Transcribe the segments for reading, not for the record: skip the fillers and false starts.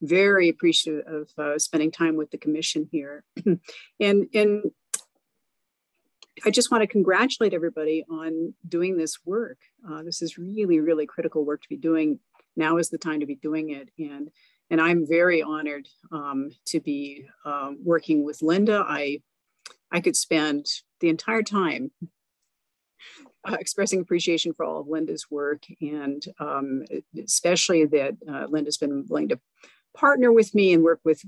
very appreciative of spending time with the commission here. and I just want to congratulate everybody on doing this work. This is really, really critical work to be doing. Now is the time to be doing it. And I'm very honored to be working with Linda. I could spend the entire time expressing appreciation for all of Linda's work, and especially that Linda's been willing to partner with me and work with,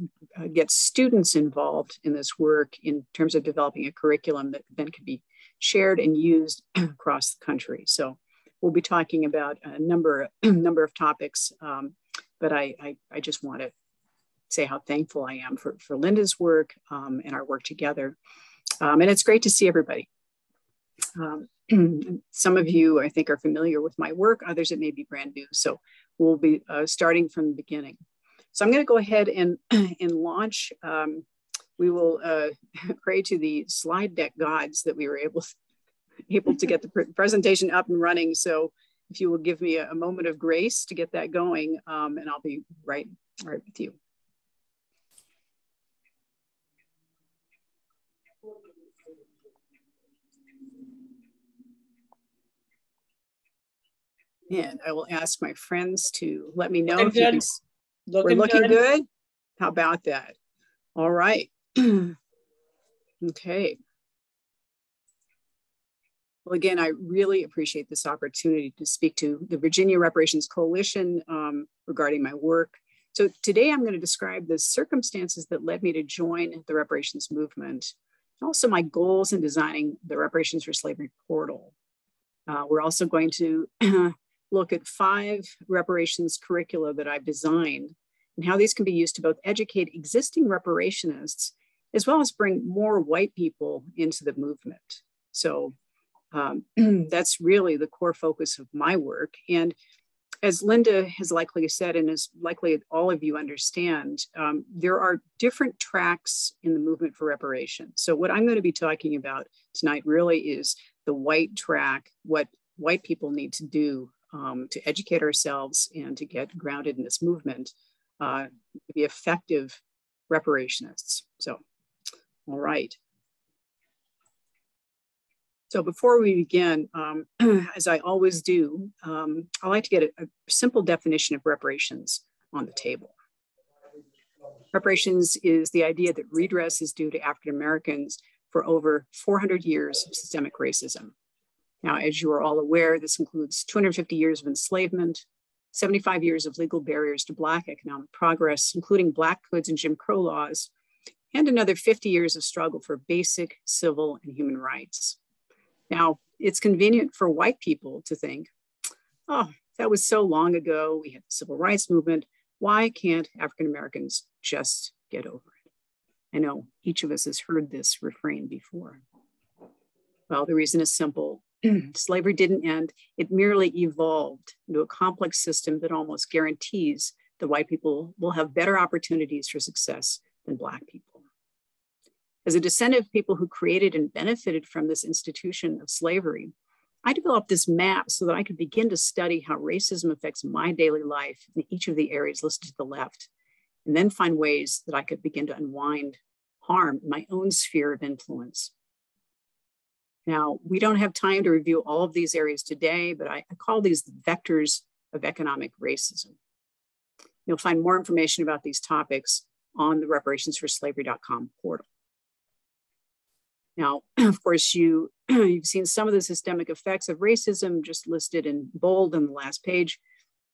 get students involved in this work in terms of developing a curriculum that then can be shared and used across the country. So we'll be talking about a number of topics, but I just want to say how thankful I am for Linda's work and our work together. And it's great to see everybody. Some of you, I think, are familiar with my work. Others, it may be brand new. So we'll be starting from the beginning. So I'm going to go ahead and launch. We will pray to the slide deck gods that we were able to get the presentation up and running. So if you will give me a moment of grace to get that going, and I'll be right with you. And I will ask my friends to let me know if you can. We're looking good. How about that? All right. Okay. Well, again, I really appreciate this opportunity to speak to the Virginia Reparations Coalition regarding my work. So today I'm going to describe the circumstances that led me to join the reparations movement, and also my goals in designing the Reparations for Slavery portal. We're also going to look at 5 reparations curricula that I've designed and how these can be used to both educate existing reparationists as well as bring more white people into the movement. So that's really the core focus of my work. And as Linda has likely said, and as likely all of you understand, there are different tracks in the movement for reparations. So what I'm going to be talking about tonight really is the white track, what white people need to do to educate ourselves and to get grounded in this movement, to be effective reparationists. So, all right. So before we begin, as I always do, I like to get a simple definition of reparations on the table. Reparations is the idea that redress is due to African Americans for over 400 years of systemic racism. Now, as you are all aware, this includes 250 years of enslavement, 75 years of legal barriers to Black economic progress, including Black Codes and Jim Crow laws, and another 50 years of struggle for basic civil and human rights. Now, it's convenient for white people to think, oh, that was so long ago, we had the civil rights movement, why can't African Americans just get over it? I know each of us has heard this refrain before. Well, the reason is simple. Slavery didn't end, it merely evolved into a complex system that almost guarantees that white people will have better opportunities for success than Black people. As a descendant of people who created and benefited from this institution of slavery, I developed this map so that I could begin to study how racism affects my daily life in each of the areas listed to the left, and then find ways that I could begin to unwind harm in my own sphere of influence. Now, we don't have time to review all of these areas today, but I call these the vectors of economic racism. You'll find more information about these topics on the reparationsforslavery.com portal. Now, of course, you've seen some of the systemic effects of racism just listed in bold on the last page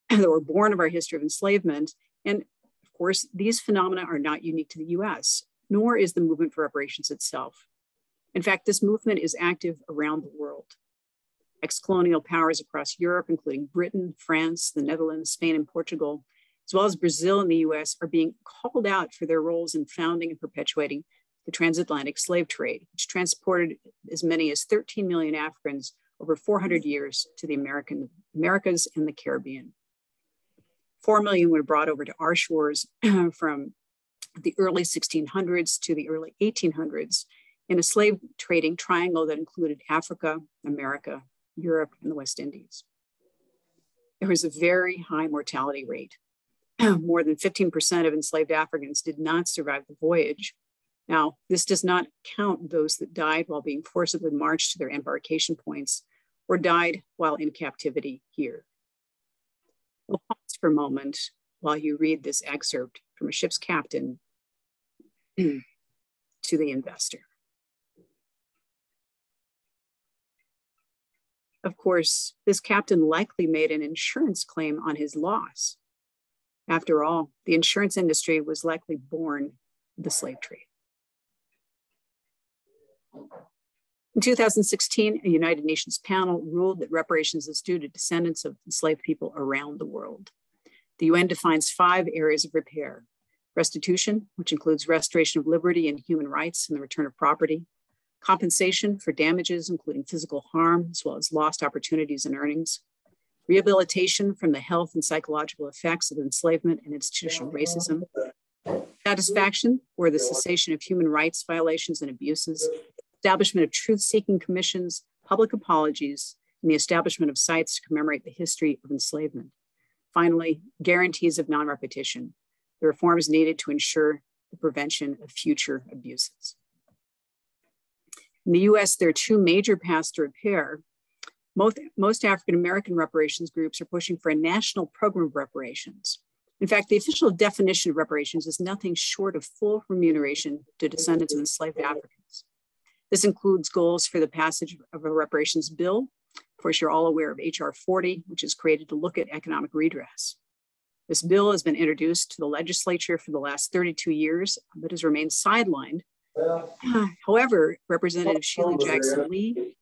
that were born of our history of enslavement. And of course, these phenomena are not unique to the US, nor is the movement for reparations itself. In fact, this movement is active around the world. Ex-colonial powers across Europe, including Britain, France, the Netherlands, Spain, and Portugal, as well as Brazil and the US, are being called out for their roles in founding and perpetuating the transatlantic slave trade, which transported as many as 13 million Africans over 400 years to the Americas and the Caribbean. 4 million were brought over to our shores from the early 1600s to the early 1800s in a slave trading triangle that included Africa, America, Europe, and the West Indies. There was a very high mortality rate more than 15% of enslaved Africans did not survive the voyage. Now, this does not count those that died while being forcibly marched to their embarkation points or died while in captivity here. We'll pause for a moment while you read this excerpt from a ship's captain to the investor. Of course, this captain likely made an insurance claim on his loss. After all, the insurance industry was likely born of the slave trade. In 2016, a United Nations panel ruled that reparations is due to descendants of enslaved people around the world. The UN defines 5 areas of repair: restitution, which includes restoration of liberty and human rights and the return of property; compensation for damages, including physical harm, as well as lost opportunities and earnings; rehabilitation from the health and psychological effects of enslavement and institutional racism; satisfaction or the cessation of human rights violations and abuses; establishment of truth-seeking commissions; public apologies; and the establishment of sites to commemorate the history of enslavement. Finally, guarantees of non-repetition, the reforms needed to ensure the prevention of future abuses. In the US, there are 2 major paths to repair. Most African-American reparations groups are pushing for a national program of reparations. In fact, the official definition of reparations is nothing short of full remuneration to descendants of enslaved Africans. This includes goals for the passage of a reparations bill. Of course, you're all aware of HR 40, which is created to look at economic redress. This bill has been introduced to the legislature for the last 32 years, but has remained sidelined. However, Representative Sheila Jackson Lee,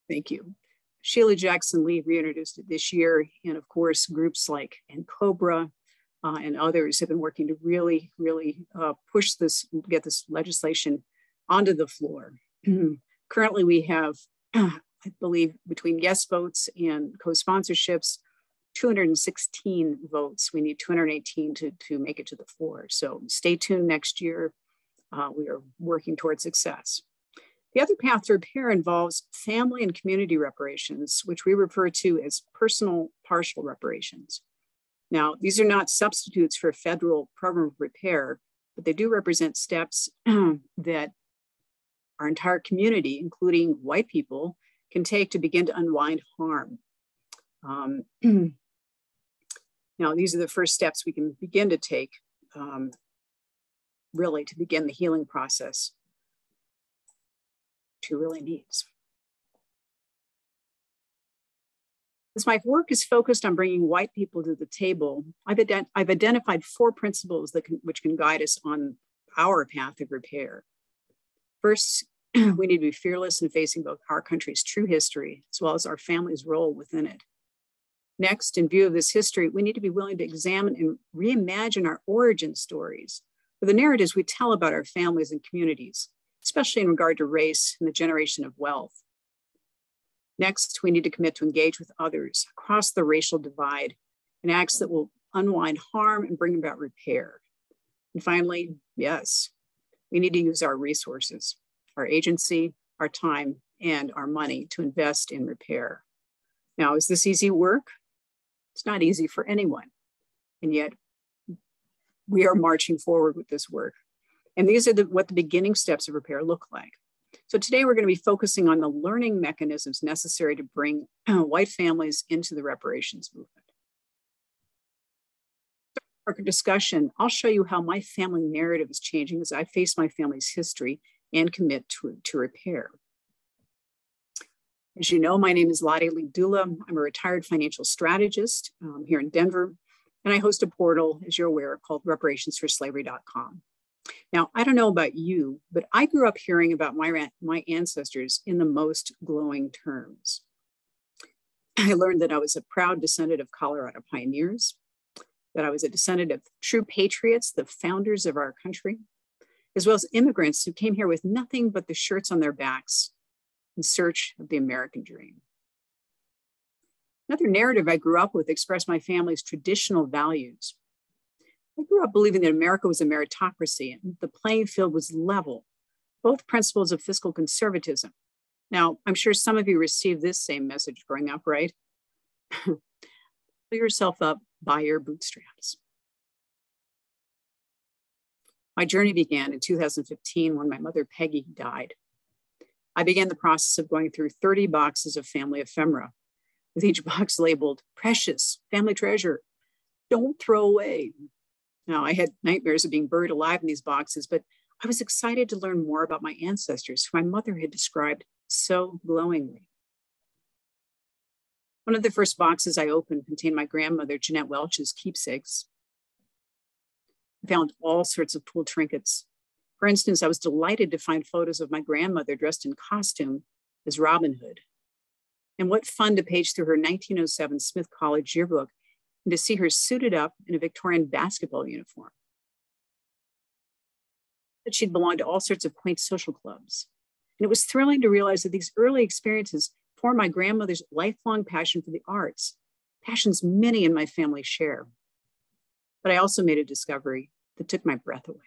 thank you. Sheila Jackson Lee reintroduced it this year. And of course, groups like NCOBRA and others have been working to really push this, get this legislation onto the floor. Currently, we have, I believe, between yes votes and co-sponsorships, 216 votes. We need 218 to make it to the floor. So stay tuned next year. We are working towards success. The other path to repair involves family and community reparations, which we refer to as personal partial reparations. Now, these are not substitutes for a federal program of repair, but they do represent steps that our entire community, including white people, can take to begin to unwind harm. Now, these are the first steps we can begin to take, really, to begin the healing process who really needs. As my work is focused on bringing white people to the table, I've identified 4 principles which can guide us on our path of repair. First, we need to be fearless in facing both our country's true history as well as our family's role within it. Next, in view of this history, we need to be willing to examine and reimagine our origin stories for the narratives we tell about our families and communities, especially in regard to race and the generation of wealth. Next, we need to commit to engage with others across the racial divide in acts that will unwind harm and bring about repair. And finally, yes, we need to use our resources, our agency, our time, and our money to invest in repair. Now, is this easy work? It's not easy for anyone. And yet, we are marching forward with this work. And these are what the beginning steps of repair look like. So today we're going to be focusing on the learning mechanisms necessary to bring white families into the reparations movement. For our discussion, I'll show you how my family narrative is changing as I face my family's history and commit to repair. As you know, my name is Lottie Lee Dula. I'm a retired financial strategist here in Denver, and I host a portal, as you're aware, called reparationsforslavery.com. Now, I don't know about you, but I grew up hearing about my ancestors in the most glowing terms. I learned that I was a proud descendant of Colorado pioneers, that I was a descendant of true patriots, the founders of our country, as well as immigrants who came here with nothing but the shirts on their backs in search of the American dream. Another narrative I grew up with expressed my family's traditional values. I grew up believing that America was a meritocracy and the playing field was level, both principles of fiscal conservatism. Now, I'm sure some of you received this same message growing up, right? Pull yourself up by your bootstraps. My journey began in 2015 when my mother, Peggy, died. I began the process of going through 30 boxes of family ephemera, with each box labeled precious, family treasure, don't throw away. Now, I had nightmares of being buried alive in these boxes, but I was excited to learn more about my ancestors, who my mother had described so glowingly. One of the first boxes I opened contained my grandmother, Jeanette Welch's keepsakes. I found all sorts of cool trinkets. For instance, I was delighted to find photos of my grandmother dressed in costume as Robin Hood. And what fun to page through her 1907 Smith College yearbook and to see her suited up in a Victorian basketball uniform. But she'd belonged to all sorts of quaint social clubs. And it was thrilling to realize that these early experiences formed my grandmother's lifelong passion for the arts, passions many in my family share. But I also made a discovery that took my breath away.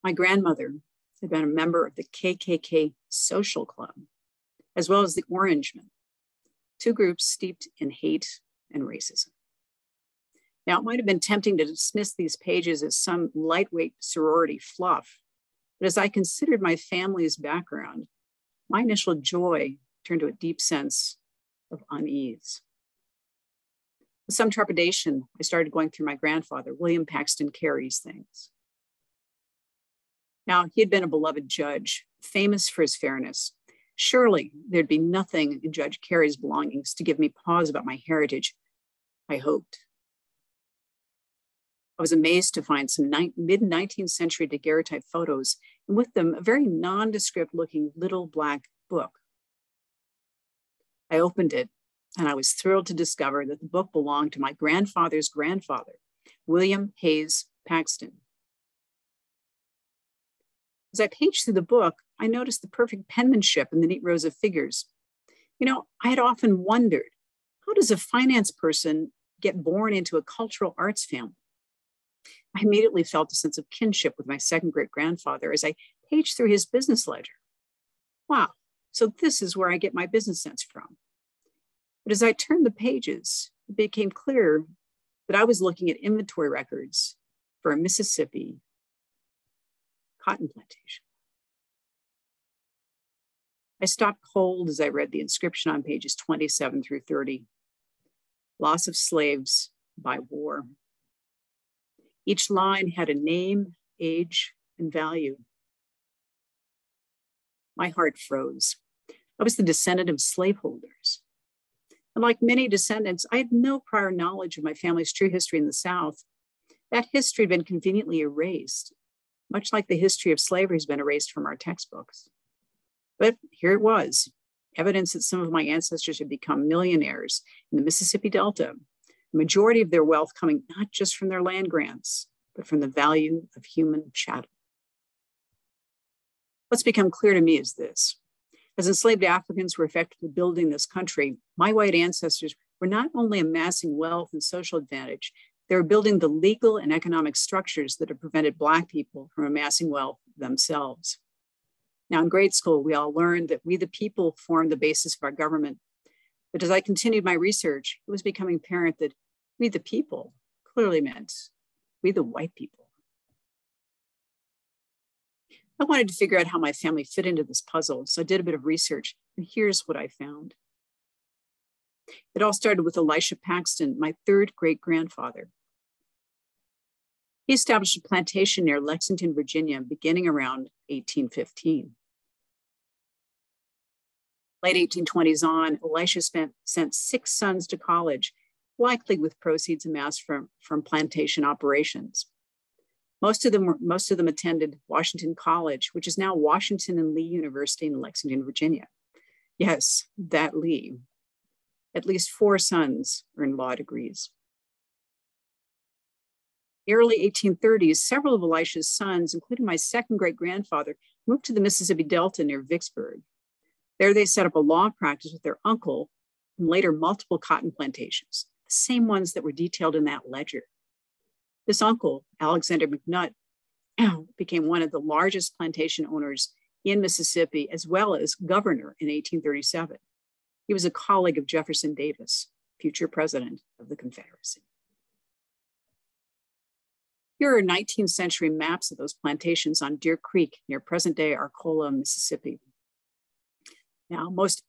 My grandmother had been a member of the KKK Social Club, as well as the Orangemen, two groups steeped in hate and racism. Now, it might have been tempting to dismiss these pages as some lightweight sorority fluff, but as I considered my family's background, my initial joy turned to a deep sense of unease. With some trepidation, I started going through my grandfather, William Paxton Carey's things. Now, he had been a beloved judge, famous for his fairness. Surely there'd be nothing in Judge Carey's belongings to give me pause about my heritage, I hoped. I was amazed to find some mid-19th century daguerreotype photos, and with them, a very nondescript looking little black book. I opened it, and I was thrilled to discover that the book belonged to my grandfather's grandfather, William Hayes Paxton. As I paged through the book, I noticed the perfect penmanship and the neat rows of figures. You know, I had often wondered, how does a finance person get born into a cultural arts family? I immediately felt a sense of kinship with my second great grandfather as I paged through his business ledger. Wow, so this is where I get my business sense from. But as I turned the pages, it became clear that I was looking at inventory records for a Mississippi cotton plantation. I stopped cold as I read the inscription on pages 27 through 30. Loss of slaves by war. Each line had a name, age, and value. My heart froze. I was the descendant of slaveholders. And like many descendants, I had no prior knowledge of my family's true history in the South. That history had been conveniently erased, much like the history of slavery has been erased from our textbooks. But here it was, evidence that some of my ancestors had become millionaires in the Mississippi Delta, the majority of their wealth coming not just from their land grants, but from the value of human chattel. What's become clear to me is this. As enslaved Africans were effectively building this country, my white ancestors were not only amassing wealth and social advantage, they were building the legal and economic structures that have prevented Black people from amassing wealth themselves. Now, in grade school, we all learned that we the people formed the basis of our government. But as I continued my research, it was becoming apparent that we the people clearly meant we the white people. I wanted to figure out how my family fit into this puzzle, so I did a bit of research, and here's what I found. It all started with Elisha Paxton, my third great-grandfather. He established a plantation near Lexington, Virginia, beginning around 1815. Late 1820s on, Elisha sent 6 sons to college, likely with proceeds amassed from plantation operations. Most of them attended Washington College, which is now Washington and Lee University in Lexington, Virginia. Yes, that Lee. At least 4 sons earned law degrees. In the early 1830s, several of Elisha's sons, including my second great-grandfather, moved to the Mississippi Delta near Vicksburg. There they set up a law practice with their uncle and later multiple cotton plantations, the same ones that were detailed in that ledger. This uncle, Alexander McNutt, became one of the largest plantation owners in Mississippi, as well as governor in 1837. He was a colleague of Jefferson Davis. future president of the Confederacy. Here are 19th century maps of those plantations on Deer Creek near present-day Arcola, Mississippi. Now, most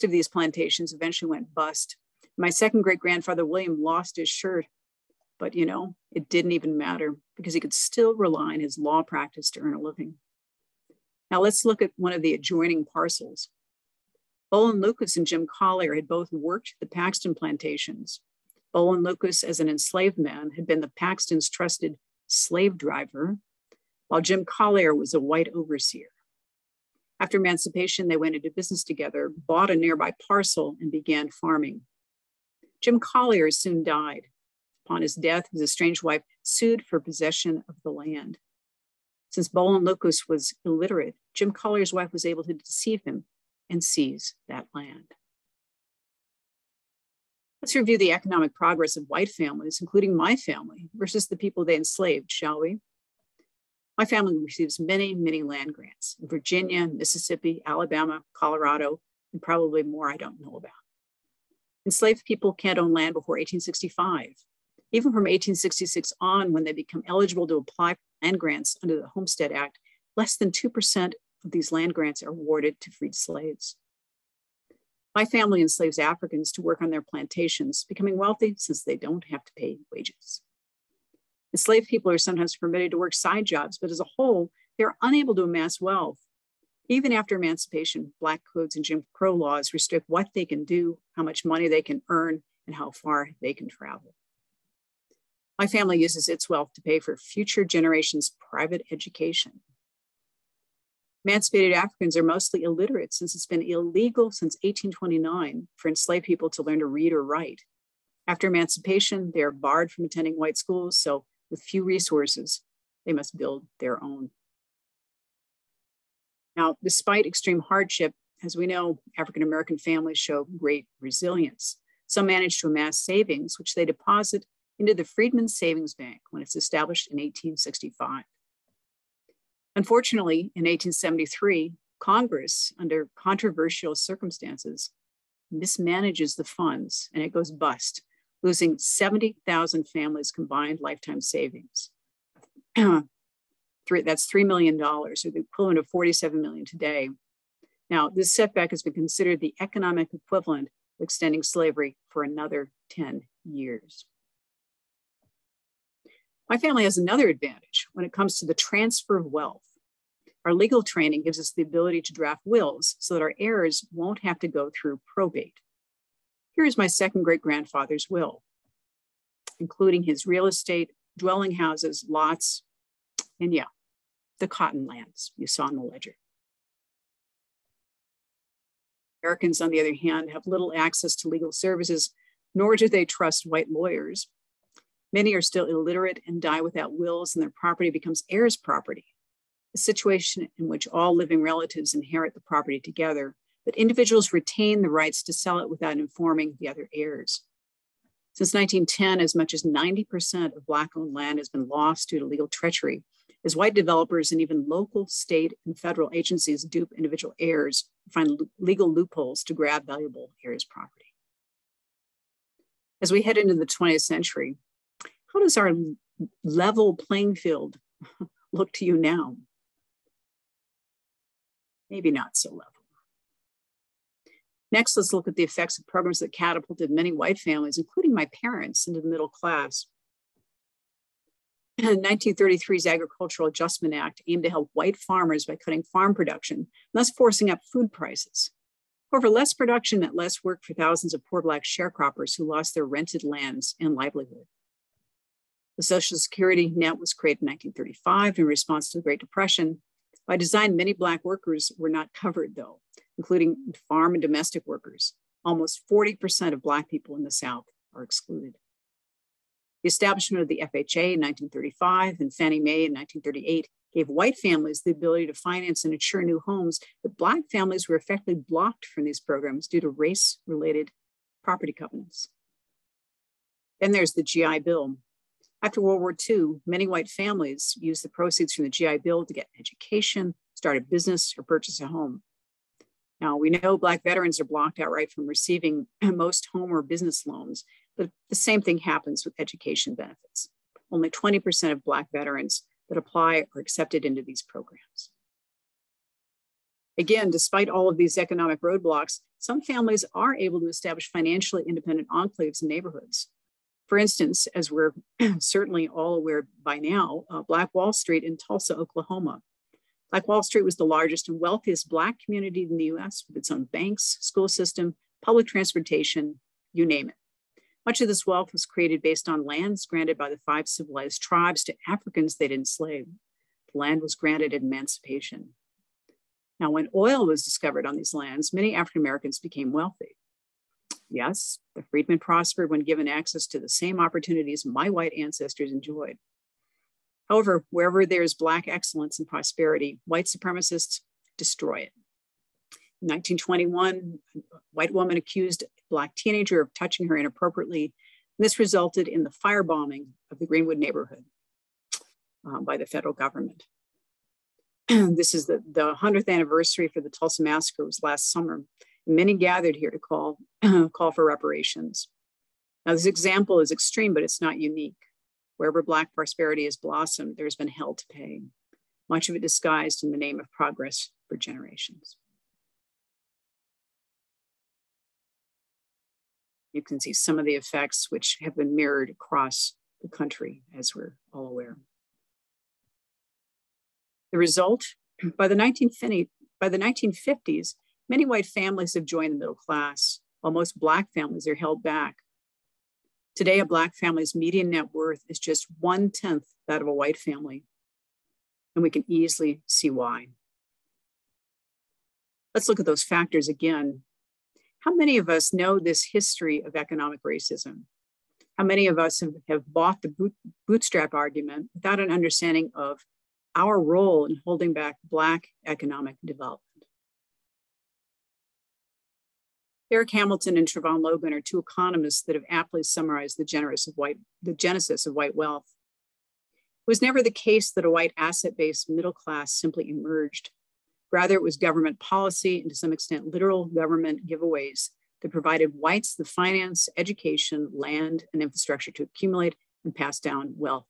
of these plantations eventually went bust. My second great-grandfather, William, lost his shirt, but it didn't even matter because he could still rely on his law practice to earn a living. Now let's look at one of the adjoining parcels. Bolin Lucas and Jim Collier had both worked the Paxton plantations. Bolin Lucas, as an enslaved man, had been the Paxtons' trusted slave driver, while Jim Collier was a white overseer. After emancipation, they went into business together, bought a nearby parcel, and began farming. Jim Collier soon died. Upon his death, his estranged wife sued for possession of the land. Since Bolin Lucas was illiterate, Jim Collier's wife was able to deceive him and seize that land. Let's review the economic progress of white families, including my family, versus the people they enslaved, shall we? My family receives many, many land grants in Virginia, Mississippi, Alabama, Colorado, and probably more I don't know about. Enslaved people can't own land before 1865. Even from 1866 on, when they become eligible to apply for land grants under the Homestead Act, less than 2% of these land grants are awarded to freed slaves. My family enslaves Africans to work on their plantations, becoming wealthy since they don't have to pay wages. Enslaved people are sometimes permitted to work side jobs, but as a whole, they're unable to amass wealth. Even after emancipation, Black codes and Jim Crow laws restrict what they can do, how much money they can earn, and how far they can travel. My family uses its wealth to pay for future generations' private education. Emancipated Africans are mostly illiterate since it's been illegal since 1829 for enslaved people to learn to read or write. After emancipation, they are barred from attending white schools, so with few resources, they must build their own. Now, despite extreme hardship, as we know, African-American families show great resilience. Some manage to amass savings, which they deposit into the Freedmen's Savings Bank when it's established in 1865. Unfortunately, in 1873, Congress, under controversial circumstances, mismanages the funds and it goes bust, losing 70,000 families' combined lifetime savings. That's $3 million, or the equivalent of $47 million today. Now, this setback has been considered the economic equivalent of extending slavery for another 10 years. My family has another advantage when it comes to the transfer of wealth. Our legal training gives us the ability to draft wills so that our heirs won't have to go through probate. Here is my second great-grandfather's will, including his real estate, dwelling houses, lots, and the cotton lands you saw in the ledger. Americans, on the other hand, have little access to legal services, nor do they trust white lawyers. Many are still illiterate and die without wills, and their property becomes heirs' property, a situation in which all living relatives inherit the property together, but individuals retain the rights to sell it without informing the other heirs. Since 1910, as much as 90% of Black-owned land has been lost due to legal treachery, as white developers and even local, state, and federal agencies dupe individual heirs and find legal loopholes to grab valuable heirs' property. As we head into the 20th century, how does our level playing field look to you now? Maybe not so level. Next, let's look at the effects of programs that catapulted many white families, including my parents, into the middle class. 1933's Agricultural Adjustment Act aimed to help white farmers by cutting farm production, thus forcing up food prices. However, less production meant less work for thousands of poor Black sharecroppers who lost their rented lands and livelihood. The Social Security net was created in 1935 in response to the Great Depression. By design, many Black workers were not covered, though, including farm and domestic workers. Almost 40% of Black people in the South are excluded. The establishment of the FHA in 1935 and Fannie Mae in 1938 gave white families the ability to finance and insure new homes, but Black families were effectively blocked from these programs due to race-related property covenants. Then there's the GI Bill. After World War II, many white families used the proceeds from the GI Bill to get an education, start a business, or purchase a home. Now, we know Black veterans are blocked outright from receiving most home or business loans, but the same thing happens with education benefits. Only 20% of Black veterans that apply are accepted into these programs. Again, despite all of these economic roadblocks, some families are able to establish financially independent enclaves and neighborhoods. For instance, as we're certainly all aware by now, Black Wall Street in Tulsa, Oklahoma. Black Wall Street was the largest and wealthiest Black community in the US with its own banks, school system, public transportation, you name it. Much of this wealth was created based on lands granted by the 5 civilized tribes to Africans they'd enslaved. The land was granted at emancipation. Now, when oil was discovered on these lands, many African Americans became wealthy. Yes, the freedmen prospered when given access to the same opportunities my white ancestors enjoyed. However, wherever there is Black excellence and prosperity, white supremacists destroy it. In 1921, a white woman accused a Black teenager of touching her inappropriately, and this resulted in the firebombing of the Greenwood neighborhood by the federal government. This is the 100th anniversary for the Tulsa massacre was last summer. Many gathered here to call for reparations. Now, this example is extreme, but it's not unique. Wherever Black prosperity has blossomed, there's been hell to pay, much of it disguised in the name of progress for generations. You can see some of the effects which have been mirrored across the country, as we're all aware. The result, by the 1950s, many white families have joined the middle class, while most Black families are held back. Today, a Black family's median net worth is just 1/10 that of a white family, and we can easily see why. Let's look at those factors again. How many of us know this history of economic racism? How many of us have bought the bootstrap argument without an understanding of our role in holding back Black economic development? Eric Hamilton and Trevon Logan are two economists that have aptly summarized the genesis of white wealth. It was never the case that a white asset-based middle class simply emerged. Rather, it was government policy and to some extent literal government giveaways that provided whites the finance, education, land, and infrastructure to accumulate and pass down wealth.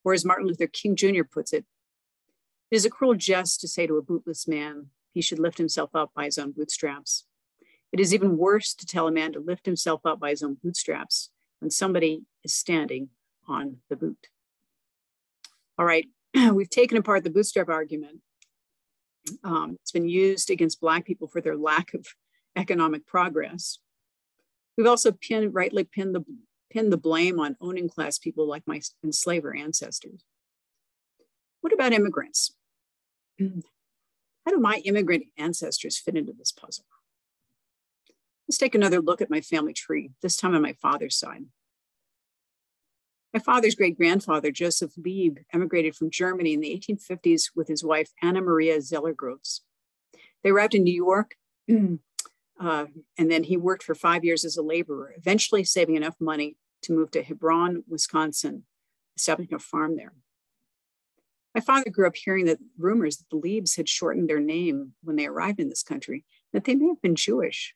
Or as Martin Luther King Jr. puts it is a cruel jest to say to a bootless man, he should lift himself up by his own bootstraps. It is even worse to tell a man to lift himself up by his own bootstraps when somebody is standing on the boot. All right, we've taken apart the bootstrap argument. It's been used against Black people for their lack of economic progress. We've also rightly pinned the blame on owning class people like my enslaver ancestors. What about immigrants? How do my immigrant ancestors fit into this puzzle? Let's take another look at my family tree, this time on my father's side. My father's great-grandfather, Joseph Lieb, emigrated from Germany in the 1850s with his wife, Anna Maria Zeller-Gross. They arrived in New York, and then he worked for 5 years as a laborer, eventually saving enough money to move to Hebron, Wisconsin, establishing a farm there. My father grew up hearing that rumors that the Liebs had shortened their name when they arrived in this country, that they may have been Jewish.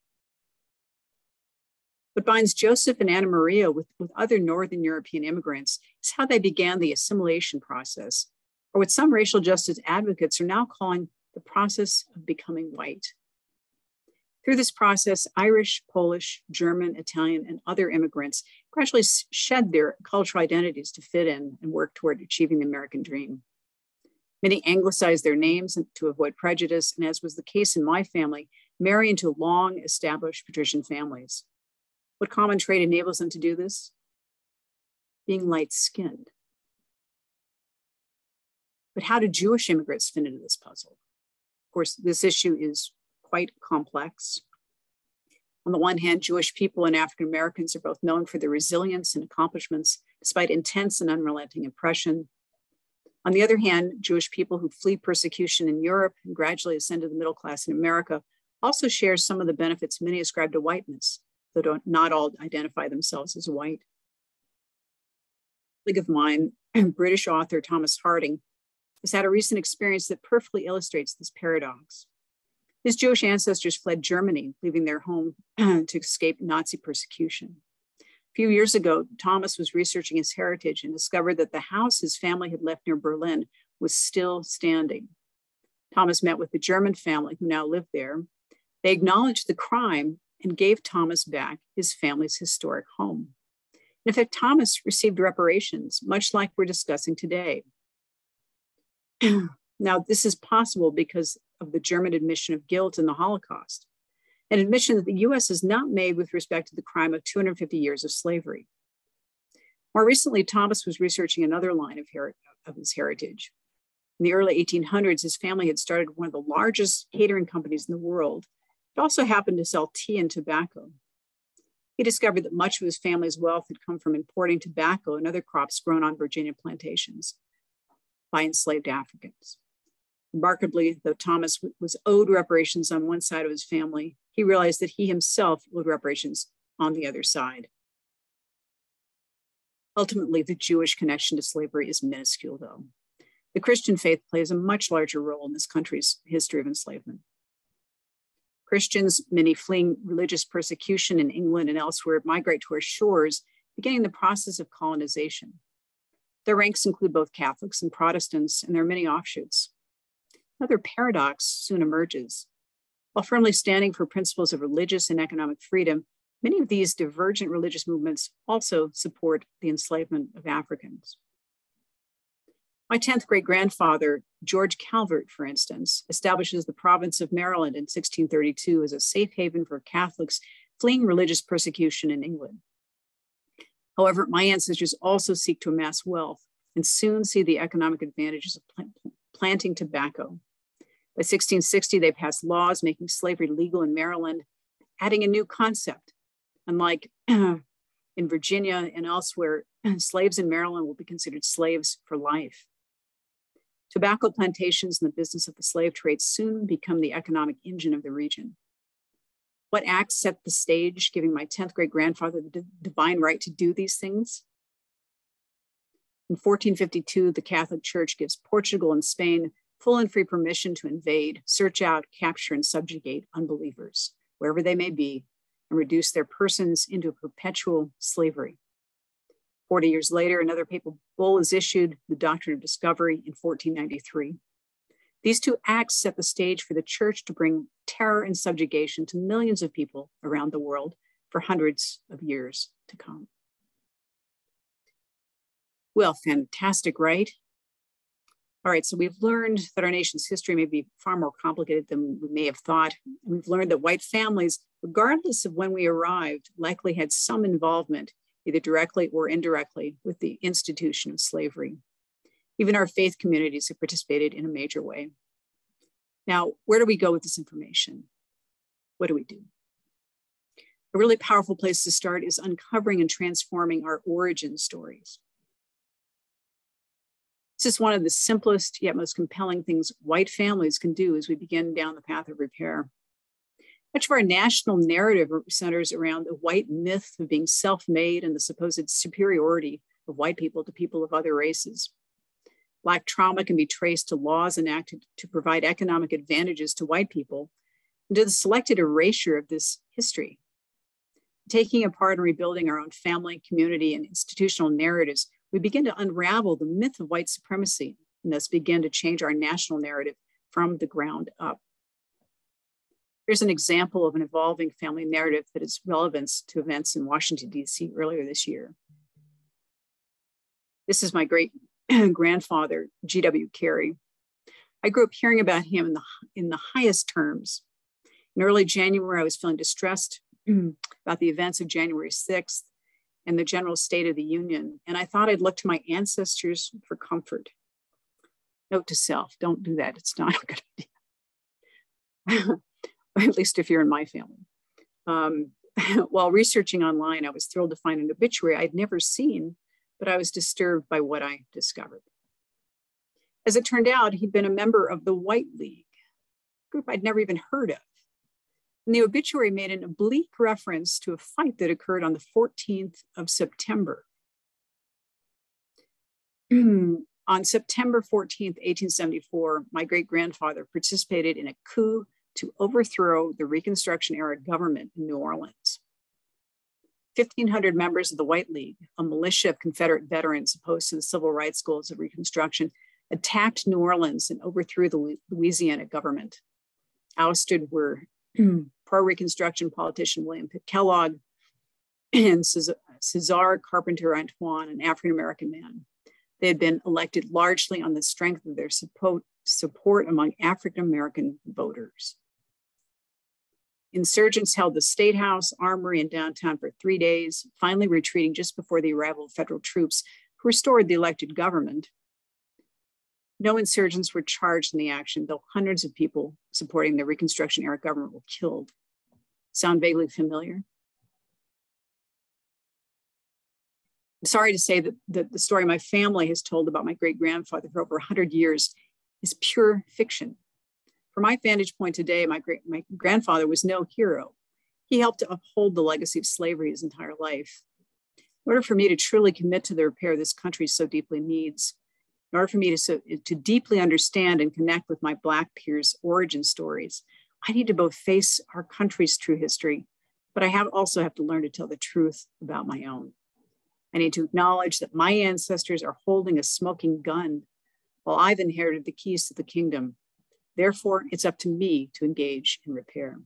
What binds Joseph and Anna Maria with other Northern European immigrants is how they began the assimilation process, or what some racial justice advocates are now calling the process of becoming white. Through this process, Irish, Polish, German, Italian, and other immigrants gradually shed their cultural identities to fit in and work toward achieving the American dream. Many anglicized their names to avoid prejudice, and as was the case in my family, marry into long-established patrician families. What common trait enables them to do this? Being light-skinned. But how do Jewish immigrants fit into this puzzle? Of course, this issue is quite complex. On the one hand, Jewish people and African Americans are both known for their resilience and accomplishments despite intense and unrelenting oppression. On the other hand, Jewish people who flee persecution in Europe and gradually ascend to the middle class in America also share some of the benefits many ascribe to whiteness, though not all identify themselves as white. A colleague of mine, British author Thomas Harding, has had a recent experience that perfectly illustrates this paradox. His Jewish ancestors fled Germany, leaving their home to escape Nazi persecution. A few years ago, Thomas was researching his heritage and discovered that the house his family had left near Berlin was still standing. Thomas met with the German family who now lived there. They acknowledged the crime and gave Thomas back his family's historic home. In fact, Thomas received reparations, much like we're discussing today. Now, this is possible because of the German admission of guilt in the Holocaust, an admission that the US has not made with respect to the crime of 250 years of slavery. More recently, Thomas was researching another line of his heritage. In the early 1800s, his family had started one of the largest catering companies in the world. It also happened to sell tea and tobacco. He discovered that much of his family's wealth had come from importing tobacco and other crops grown on Virginia plantations by enslaved Africans. Remarkably, though Thomas was owed reparations on one side of his family, he realized that he himself owed reparations on the other side. Ultimately, the Jewish connection to slavery is minuscule, though. The Christian faith plays a much larger role in this country's history of enslavement. Christians, many fleeing religious persecution in England and elsewhere, migrate to our shores, beginning the process of colonization. Their ranks include both Catholics and Protestants, and there are many offshoots. Another paradox soon emerges. While firmly standing for principles of religious and economic freedom, many of these divergent religious movements also support the enslavement of Africans. My 10th great-grandfather, George Calvert, for instance, establishes the province of Maryland in 1632 as a safe haven for Catholics fleeing religious persecution in England. However, my ancestors also seek to amass wealth and soon see the economic advantages of planting tobacco. By 1660, they passed laws making slavery legal in Maryland, adding a new concept. Unlike in Virginia and elsewhere, slaves in Maryland will be considered slaves for life. Tobacco plantations and the business of the slave trade soon become the economic engine of the region. What acts set the stage, giving my 10th great-grandfather the divine right to do these things? In 1452, the Catholic Church gives Portugal and Spain full and free permission to invade, search out, capture, and subjugate unbelievers, wherever they may be, and reduce their persons into perpetual slavery. 40 years later, another papal bull is issued, the Doctrine of Discovery, in 1493. These two acts set the stage for the church to bring terror and subjugation to millions of people around the world for hundreds of years to come. Well, fantastic, right? All right, so we've learned that our nation's history may be far more complicated than we may have thought. We've learned that white families, regardless of when we arrived, likely had some involvement, either directly or indirectly, with the institution of slavery. Even our faith communities have participated in a major way. Now, where do we go with this information? What do we do? A really powerful place to start is uncovering and transforming our origin stories. This is one of the simplest yet most compelling things white families can do as we begin down the path of repair. Much of our national narrative centers around the white myth of being self-made and the supposed superiority of white people to people of other races. Black trauma can be traced to laws enacted to provide economic advantages to white people and to the selected erasure of this history. Taking apart and rebuilding our own family, community, and institutional narratives, we begin to unravel the myth of white supremacy and thus begin to change our national narrative from the ground up. Here's an example of an evolving family narrative that is relevant to events in Washington, D.C. earlier this year. This is my great-grandfather, G.W. Carey. I grew up hearing about him in the highest terms. In early January, I was feeling distressed about the events of January 6th and the general state of the Union, and I thought I'd look to my ancestors for comfort. Note to self, don't do that. It's not a good idea. At least if you're in my family. While researching online, I was thrilled to find an obituary I'd never seen, but I was disturbed by what I discovered. As it turned out, he'd been a member of the White League, a group I'd never even heard of. And the obituary made an oblique reference to a fight that occurred on the 14th of September. On September 14th, 1874, my great-grandfather participated in a coup to overthrow the Reconstruction era government in New Orleans. 1,500 members of the White League, a militia of Confederate veterans opposed to the civil rights goals of Reconstruction, attacked New Orleans and overthrew the Louisiana government. Ousted were pro-Reconstruction politician William Pitt Kellogg and Cesar Carpenter Antoine, an African-American man. They had been elected largely on the strength of their support among African-American voters. Insurgents held the State House, Armory, and downtown for 3 days, finally retreating just before the arrival of federal troops who restored the elected government. No insurgents were charged in the action, though hundreds of people supporting the Reconstruction era government were killed. Sound vaguely familiar? I'm sorry to say that the story my family has told about my great-grandfather for over 100 years is pure fiction. From my vantage point today, my grandfather was no hero. He helped to uphold the legacy of slavery his entire life. In order for me to truly commit to the repair this country so deeply needs, in order for me to deeply understand and connect with my Black peers' origin stories, I need to both face our country's true history, but I also have to learn to tell the truth about my own. I need to acknowledge that my ancestors are holding a smoking gun while I've inherited the keys to the kingdom. Therefore, it's up to me to engage in repair.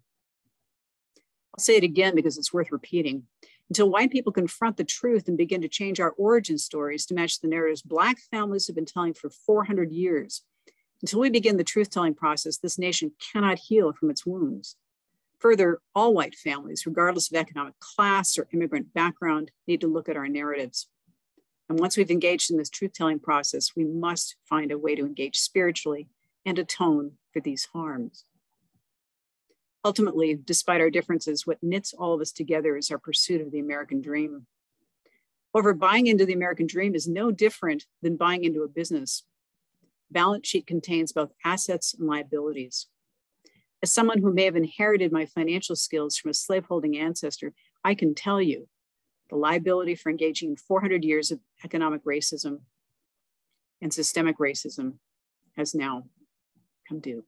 I'll say it again because it's worth repeating. Until white people confront the truth and begin to change our origin stories to match the narratives Black families have been telling for 400 years, until we begin the truth-telling process, this nation cannot heal from its wounds. Further, all white families, regardless of economic class or immigrant background, need to look at our narratives. And once we've engaged in this truth-telling process, we must find a way to engage spiritually and atone for these harms. Ultimately, despite our differences, what knits all of us together is our pursuit of the American dream. However, buying into the American dream is no different than buying into a business. Balance sheet contains both assets and liabilities. As someone who may have inherited my financial skills from a slaveholding ancestor, I can tell you the liability for engaging in 400 years of economic racism and systemic racism has now come due.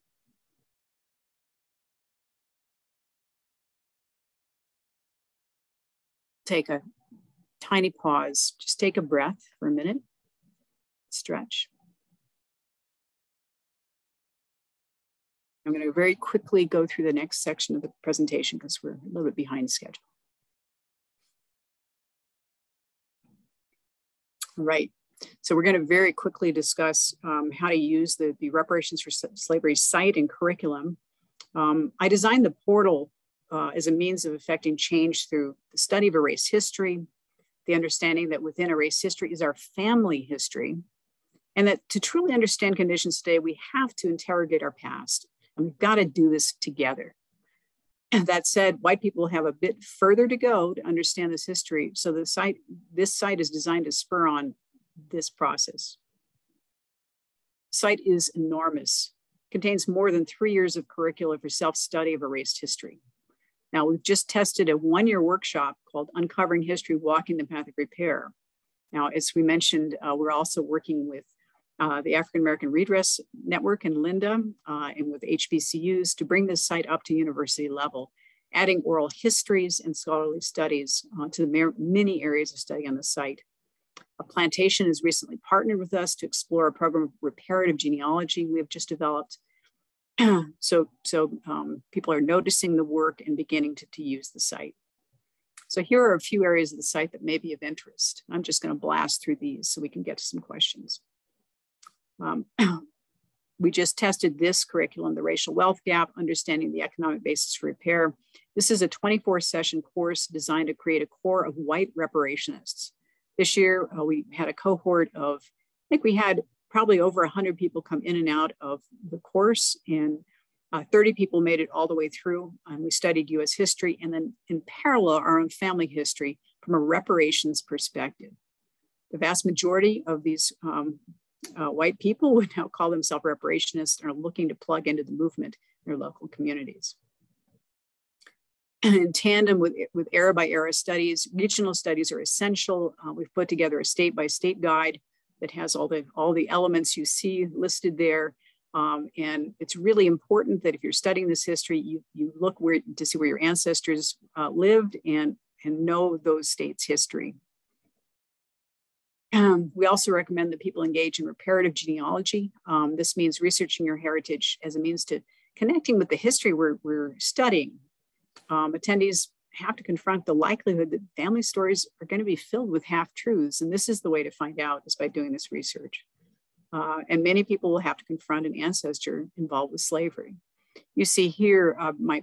Take a tiny pause. Just take a breath for a minute. Stretch. I'm going to very quickly go through the next section of the presentation because we're a little bit behind schedule. All right. So we're going to very quickly discuss how to use the Reparations for Slavery site and curriculum. I designed the portal as a means of effecting change through the study of a race history, the understanding that within a race history is our family history, and that to truly understand conditions today, we have to interrogate our past, and we've got to do this together. And that said, white people have a bit further to go to understand this history, so this site is designed to spur on this process. The site is enormous, contains more than 3 years of curricula for self-study of erased history. Now, we've just tested a one-year workshop called Uncovering History, Walking the Path of Repair. Now, as we mentioned, we're also working with the African American Redress Network and Linda and with HBCUs to bring this site up to university level, adding oral histories and scholarly studies to the many areas of study on the site. A plantation has recently partnered with us to explore a program of reparative genealogy we have just developed. So people are noticing the work and beginning to use the site. So here are a few areas of the site that may be of interest. I'm just going to blast through these so we can get to some questions. We just tested this curriculum, the racial wealth gap, understanding the economic basis for repair. This is a 24-session course designed to create a core of white reparationists. This year, we had a cohort of, I think we had probably over 100 people come in and out of the course, and 30 people made it all the way through. And we studied US history, and then in parallel, our own family history from a reparations perspective. The vast majority of these white people would now call themselves reparationists and are looking to plug into the movement in their local communities. And in tandem with era by era studies, regional studies are essential. We've put together a state by state guide that has all the elements you see listed there. And it's really important that if you're studying this history, you look to see where your ancestors lived and know those states' history. We also recommend that people engage in reparative genealogy. This means researching your heritage as a means to connecting with the history we're studying. Attendees have to confront the likelihood that family stories are going to be filled with half-truths, and this is the way to find out is by doing this research. And many people will have to confront an ancestor involved with slavery. You see here my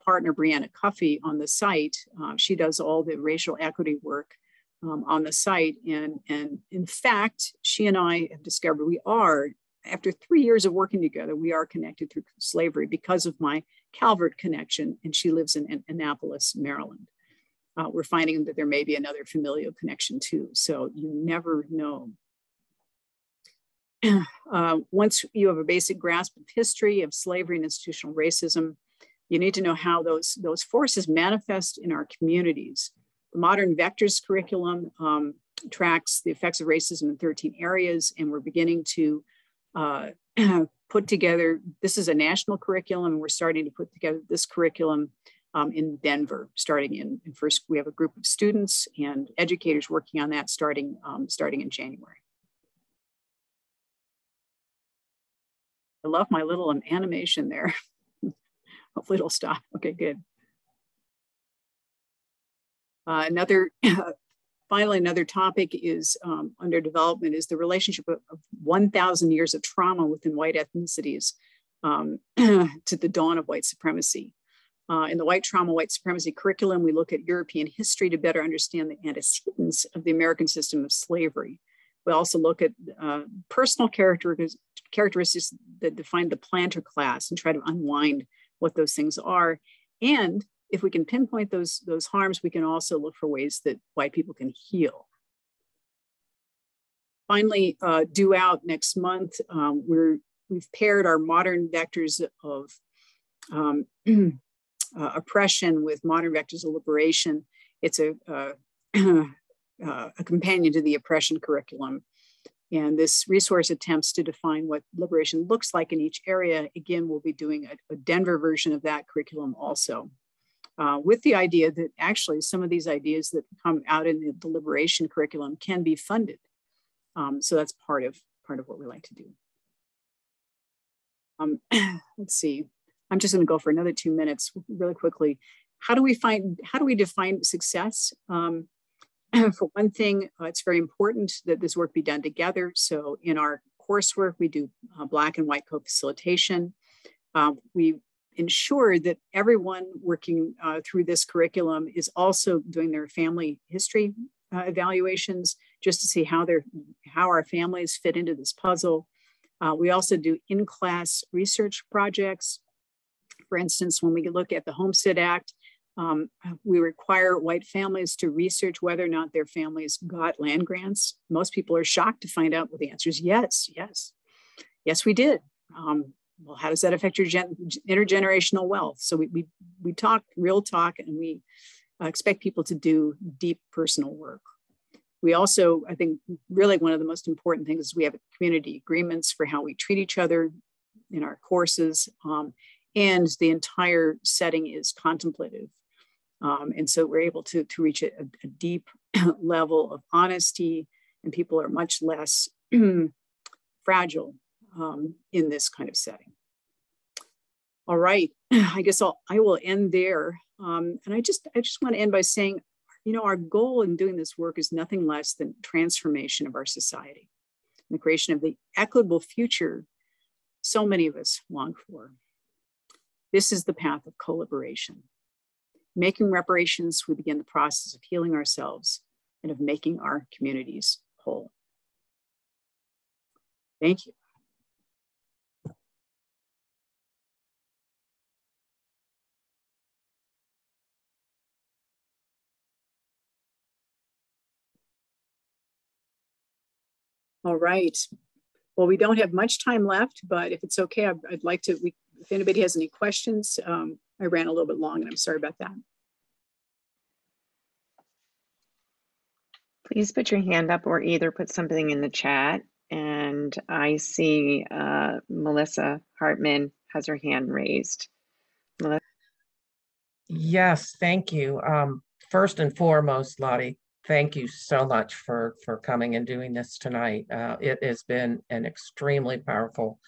partner, Brianna Cuffey, on the site. She does all the racial equity work on the site. And in fact, she and I have discovered we are, after 3 years of working together, we are connected through slavery because of my Calvert connection, and she lives in Annapolis, Maryland. We're finding that there may be another familial connection too, so you never know. Once you have a basic grasp of history of slavery and institutional racism, you need to know how those forces manifest in our communities. The Modern Vectors curriculum tracks the effects of racism in 13 areas, and we're beginning to put together, this is a national curriculum, and we're starting to put together this curriculum in Denver, starting in first, we have a group of students and educators working on that starting in January. I love my little animation there. Hopefully it'll stop. Okay, good. Finally, another topic is under development is the relationship of 1,000 years of trauma within white ethnicities to the dawn of white supremacy. In the white trauma, white supremacy curriculum, we look at European history to better understand the antecedents of the American system of slavery. We also look at personal characteristics that define the planter class and try to unwind what those things are. And if we can pinpoint those harms, we can also look for ways that white people can heal. Finally, due out next month, we've paired our modern vectors of oppression with modern vectors of liberation. It's a companion to the oppression curriculum. And this resource attempts to define what liberation looks like in each area. Again, we'll be doing a Denver version of that curriculum also. With the idea that actually some of these ideas that come out in the liberation curriculum can be funded. So that's part of what we like to do. Let's see, I'm just gonna go for another 2 minutes really quickly. How do we define success? For one thing, it's very important that this work be done together. So in our coursework, we do Black and white co-facilitation. We ensure that everyone working through this curriculum is also doing their family history evaluations just to see how our families fit into this puzzle. We also do in-class research projects. For instance, when we look at the Homestead Act, we require white families to research whether or not their families got land grants. Most people are shocked to find out, well, the answer is yes, we did. Well, how does that affect your intergenerational wealth? So we talk real talk, and we expect people to do deep personal work. We also, I think, really one of the most important things is we have community agreements for how we treat each other in our courses, and the entire setting is contemplative. And so we're able to reach a deep level of honesty, and people are much less fragile in this kind of setting. All right, I guess I will end there. And I just want to end by saying, you know, our goal in doing this work is nothing less than transformation of our society and the creation of the equitable future so many of us long for. This is the path of co-liberation. Making reparations, we begin the process of healing ourselves and of making our communities whole. Thank you. All right. Well, we don't have much time left, but if it's okay, I'd like to, if anybody has any questions, I ran a little bit long and I'm sorry about that. Please put your hand up or either put something in the chat, and And I see Melissa Hartman has her hand raised. Melissa? Yes, thank you. First and foremost, Lottie, thank you so much for coming and doing this tonight. It has been an extremely powerful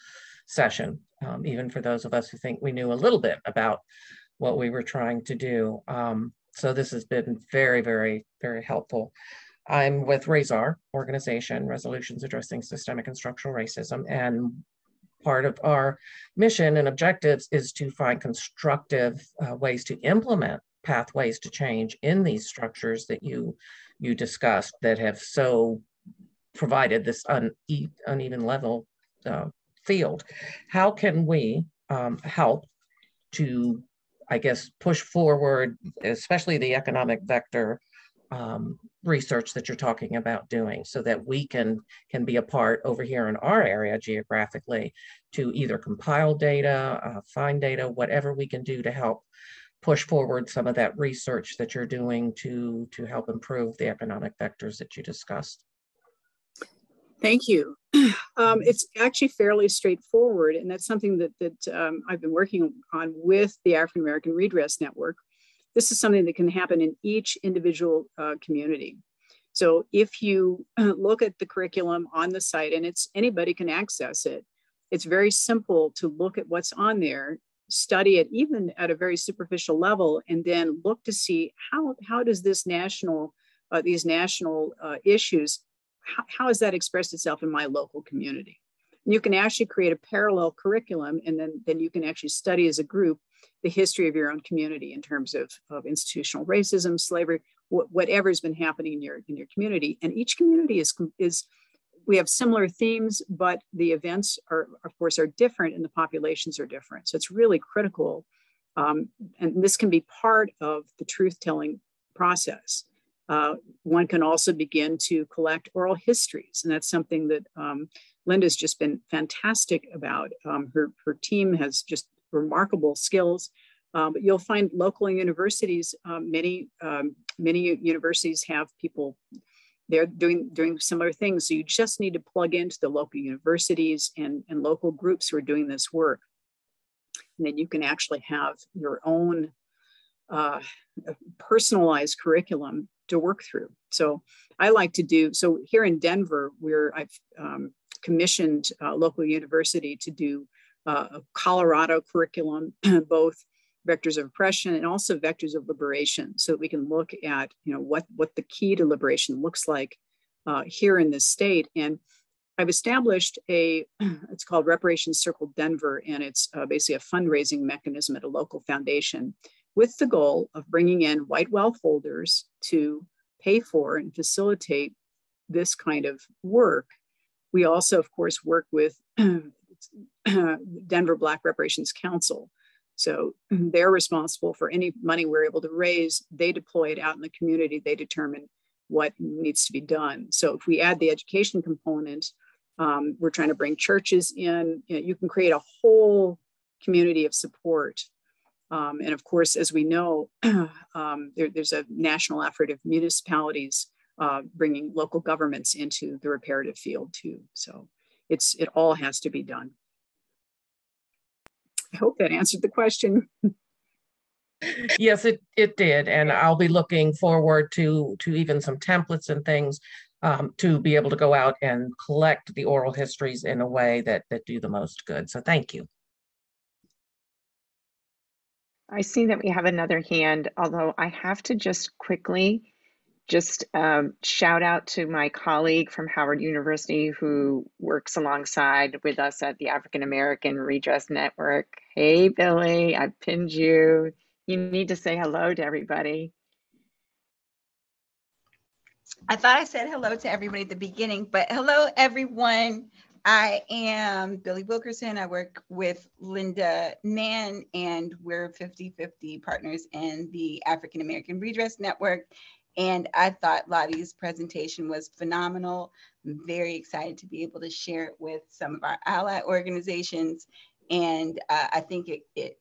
session, even for those of us who think we knew a little bit about what we were trying to do. So this has been very, very, very helpful. I'm with RASAR organization, Resolutions Addressing Systemic and Structural Racism, and part of our mission and objectives is to find constructive ways to implement pathways to change in these structures that you discussed that have so provided this uneven level field. How can we help to, I guess, push forward, especially the economic vector research that you're talking about doing, so that we can be a part over here in our area geographically to either compile data, find data, whatever we can do to help push forward some of that research that you're doing to help improve the economic vectors that you discussed. Thank you. It's actually fairly straightforward, and that's something that I've been working on with the African American Redress Network. This is something that can happen in each individual community. So if you look at the curriculum on the site, and anybody can access it, it's very simple to look at what's on there, study it even at a very superficial level, and then look to see how does this these national issues, how has that expressed itself in my local community? And you can actually create a parallel curriculum, and then you can actually study as a group the history of your own community in terms of institutional racism, slavery, whatever has been happening in your community. And each community is we have similar themes, but the events are, of course, are different and the populations are different. So it's really critical. And this can be part of the truth-telling process. One can also begin to collect oral histories. And that's something that Linda's just been fantastic about. Her team has just remarkable skills, but you'll find local universities, many universities have people, they're doing similar things. So you just need to plug into the local universities and local groups who are doing this work. And then you can actually have your own personalized curriculum to work through. So I like to do, so here in Denver, I've commissioned a local university to do a Colorado curriculum, both vectors of oppression and also vectors of liberation, so that we can look at what the key to liberation looks like here in this state. And I've established it's called Reparations Circle Denver, and it's basically a fundraising mechanism at a local foundation with the goal of bringing in white wealth holders to pay for and facilitate this kind of work. We also, of course, work with Denver Black Reparations Council. So they're responsible for any money we're able to raise. They deploy it out in the community. They determine what needs to be done. So if we add the education component, we're trying to bring churches in. You can create a whole community of support. And of course, as we know, there's a national effort of municipalities bringing local governments into the reparative field too. So it all has to be done. I hope that answered the question. Yes, it did. And I'll be looking forward to even some templates and things to be able to go out and collect the oral histories in a way that do the most good. So thank you. I see that we have another hand, although I have to just quickly shout out to my colleague from Howard University who works alongside with us at the African American Redress Network. Hey, Billy, I pinned you. You need to say hello to everybody. I thought I said hello to everybody at the beginning, but hello, everyone. I am Billy Wilkinson. I work with Linda Mann, and we're 50-50 partners in the African American Redress Network. And I thought Lottie's presentation was phenomenal. I'm very excited to be able to share it with some of our ally organizations. And I think it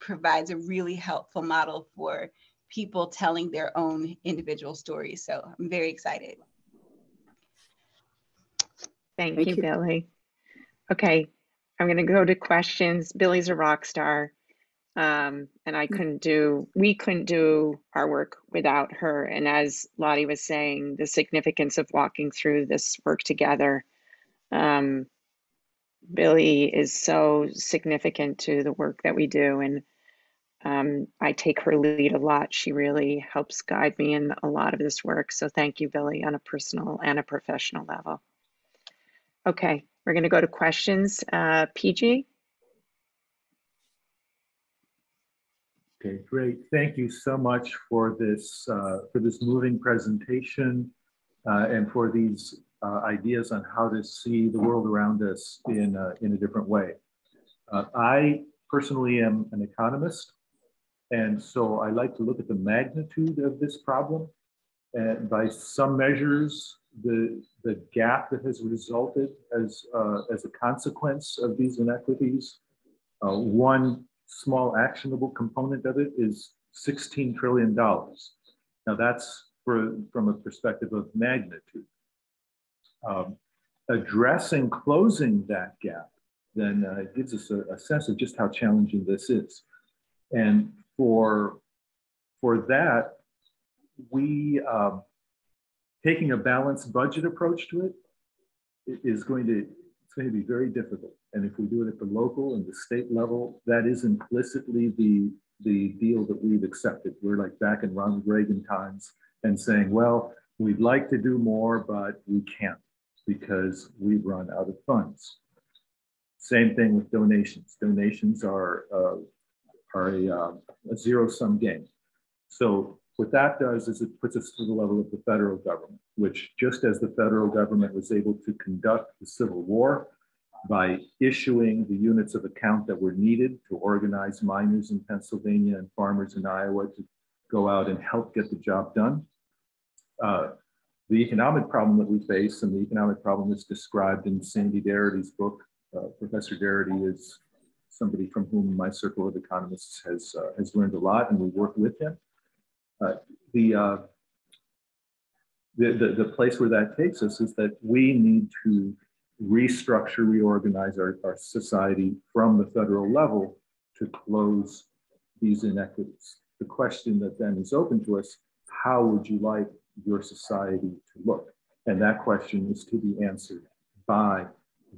provides a really helpful model for people telling their own individual stories. So I'm very excited. Thank you, Billy. Okay, I'm going to go to questions. Billy's a rock star. And we couldn't do our work without her. And as Lottie was saying, the significance of walking through this work together. Billy is so significant to the work that we do. And I take her lead a lot. She really helps guide me in a lot of this work. So thank you, Billy, on a personal and a professional level. Okay, we're going to go to questions. PG? Okay, great. Thank you so much for this moving presentation and for these ideas on how to see the world around us in a different way. I personally am an economist, and so I like to look at the magnitude of this problem. And by some measures, the gap that has resulted as a consequence of these inequities, one small actionable component of it is $16 trillion. Now that's from a perspective of magnitude. Addressing closing that gap then gives us a sense of just how challenging this is. And for that, we taking a balanced budget approach to it is going to be very difficult. And if we do it at the local and the state level, that is implicitly the deal that we've accepted. We're like back in Ronald Reagan times and saying, well, we'd like to do more, but we can't because we've run out of funds. Same thing with donations. Donations are a zero-sum game. So what that does is it puts us to the level of the federal government, which just as the federal government was able to conduct the Civil War by issuing the units of account that were needed to organize miners in Pennsylvania and farmers in Iowa to go out and help get the job done. The economic problem that we face and the economic problem that's described in Sandy Darity's book, Professor Darity is somebody from whom my circle of economists has learned a lot, and we work with him. The place where that takes us is that we need to restructure, reorganize our society from the federal level to close these inequities. The question that then is open to us, how would you like your society to look? And that question is to be answered by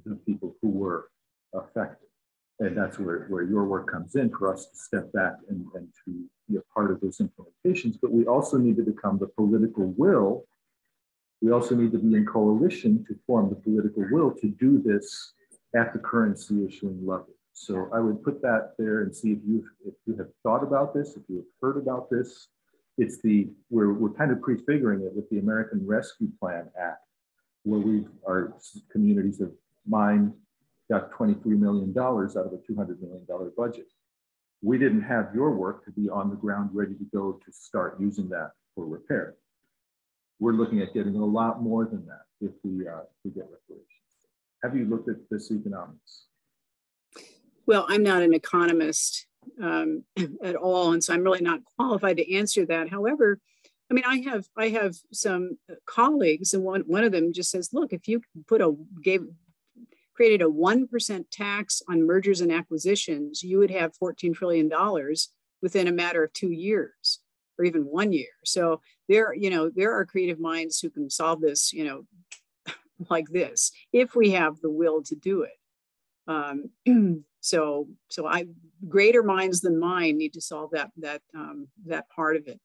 the people who were affected. And that's where your work comes in for us to step back and to be a part of those implementations. But we also need to become the political will. We also need to be in coalition to form the political will to do this at the currency issuing level. So I would put that there and see if you have thought about this, if you have heard about this. We're kind of prefiguring it with the American Rescue Plan Act, where our communities of mine got $23 million out of a $200 million budget. We didn't have your work to be on the ground ready to go to start using that for repair. We're looking at getting a lot more than that if we get reparations. Have you looked at this economics? Well, I'm not an economist at all, and so I'm really not qualified to answer that. However, I mean, I have some colleagues, and one of them just says, look, if you created a 1% tax on mergers and acquisitions, you would have $14 trillion within a matter of 2 years or even 1 year. So there are creative minds who can solve this, like this, if we have the will to do it. So greater minds than mine need to solve that part of it.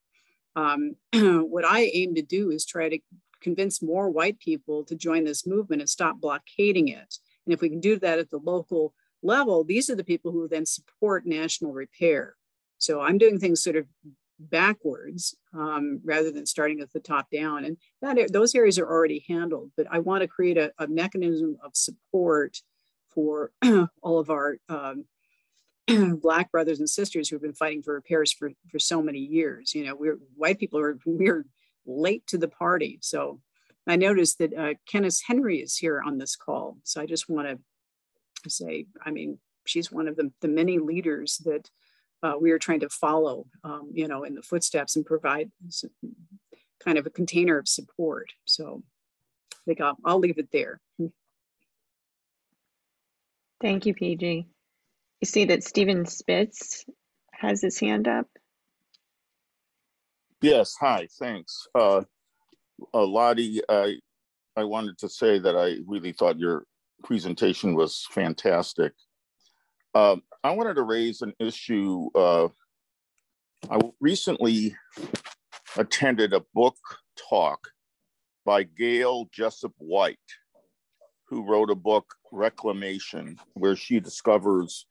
What I aim to do is try to convince more white people to join this movement and stop blockading it. And if we can do that at the local level, these are the people who then support national repair. So I'm doing things sort of backwards rather than starting at the top down. And those areas are already handled, but I want to create a mechanism of support for all of our Black brothers and sisters who have been fighting for repairs for so many years. White people we're late to the party. So I noticed that Kenneth Henry is here on this call. So I just want to say, I mean, she's one of the many leaders that we are trying to follow, in the footsteps and provide some kind of a container of support. So I think I'll leave it there. Thank you, PG. You see that Stephen Spitz has his hand up. Yes, hi, thanks. Lottie, I wanted to say that I really thought your presentation was fantastic. I wanted to raise an issue. I recently attended a book talk by Gail Jessup White, who wrote a book, Reclamation, where she discovers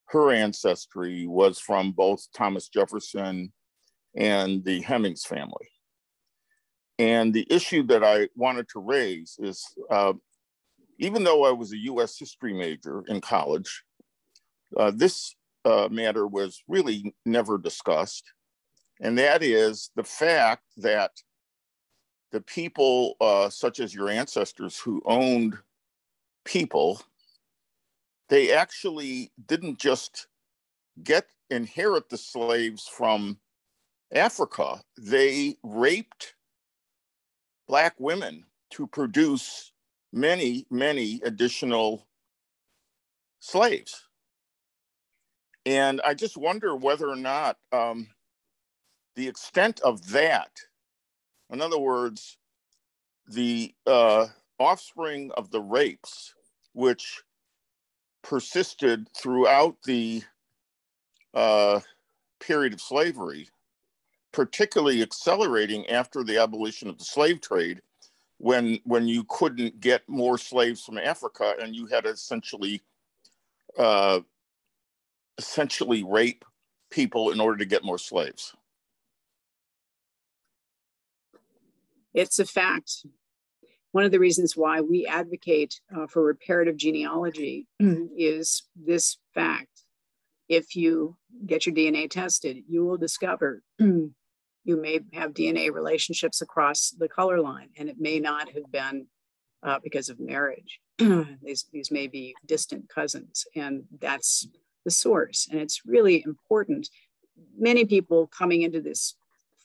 her ancestry was from both Thomas Jefferson and the Hemings family. And the issue that I wanted to raise is, even though I was a US history major in college, this matter was really never discussed. And that is the fact that the people, such as your ancestors who owned people, they actually didn't just inherit the slaves from Africa. They raped Black women to produce many, many additional slaves. And I just wonder whether or not the extent of that, in other words, the offspring of the rapes, which persisted throughout the period of slavery, particularly accelerating after the abolition of the slave trade, when you couldn't get more slaves from Africa and you had to essentially rape people in order to get more slaves. It's a fact. One of the reasons why we advocate for reparative genealogy is this fact. If you get your DNA tested, you will discover you may have DNA relationships across the color line, and it may not have been because of marriage. These may be distant cousins, and that's the source. And it's really important. Many people coming into this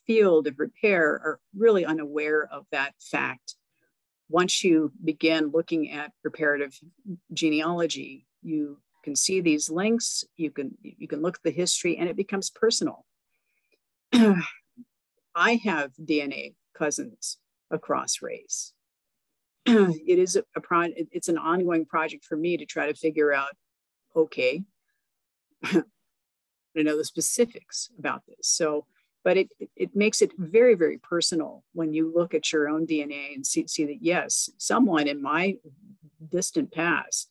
field of repair are really unaware of that fact. Once you begin looking at reparative genealogy, you can see these links, you can look at the history, and it becomes personal. I have DNA cousins across race. It's an ongoing project for me to try to figure out, okay, I know the specifics about this. So, but it makes it very, very personal when you look at your own DNA and see that, yes, someone in my distant past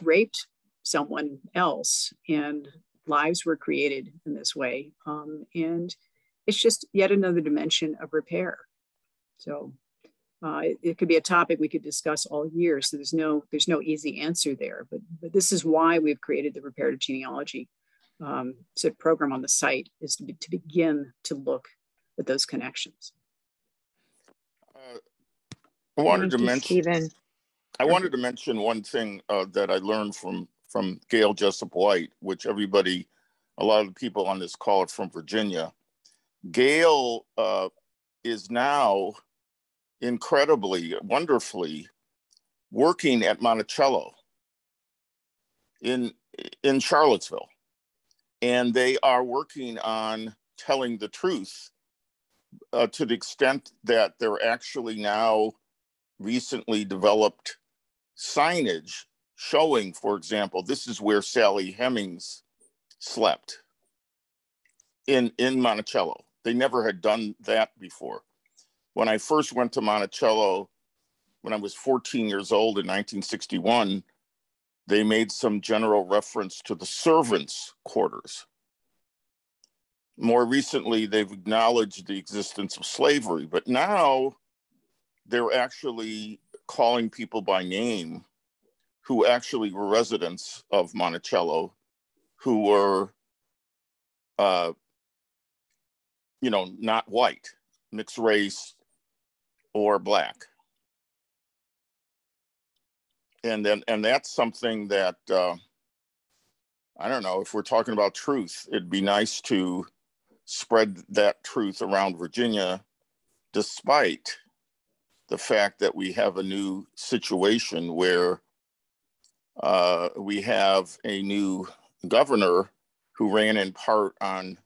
raped someone else and lives were created in this way. And it's just yet another dimension of repair. So it could be a topic we could discuss all year. So there's no easy answer there, but this is why we've created the reparative genealogy program on the site, is to begin to look at those connections. I wanted to mention one thing that I learned from Gail Jessup White, which a lot of the people on this call are from Virginia. Gail is now incredibly, wonderfully working at Monticello in Charlottesville. And they are working on telling the truth to the extent that they're actually now recently developed signage showing, for example, this is where Sally Hemings slept in Monticello. They never had done that before. When I first went to Monticello, when I was 14 years old in 1961, they made some general reference to the servants' quarters. More recently, they've acknowledged the existence of slavery, but now they're actually calling people by name who actually were residents of Monticello, who were, not white, mixed race, or Black. And that's something that, I don't know, if we're talking about truth, it'd be nice to spread that truth around Virginia, despite the fact that we have a new situation where We have a new governor who ran in part on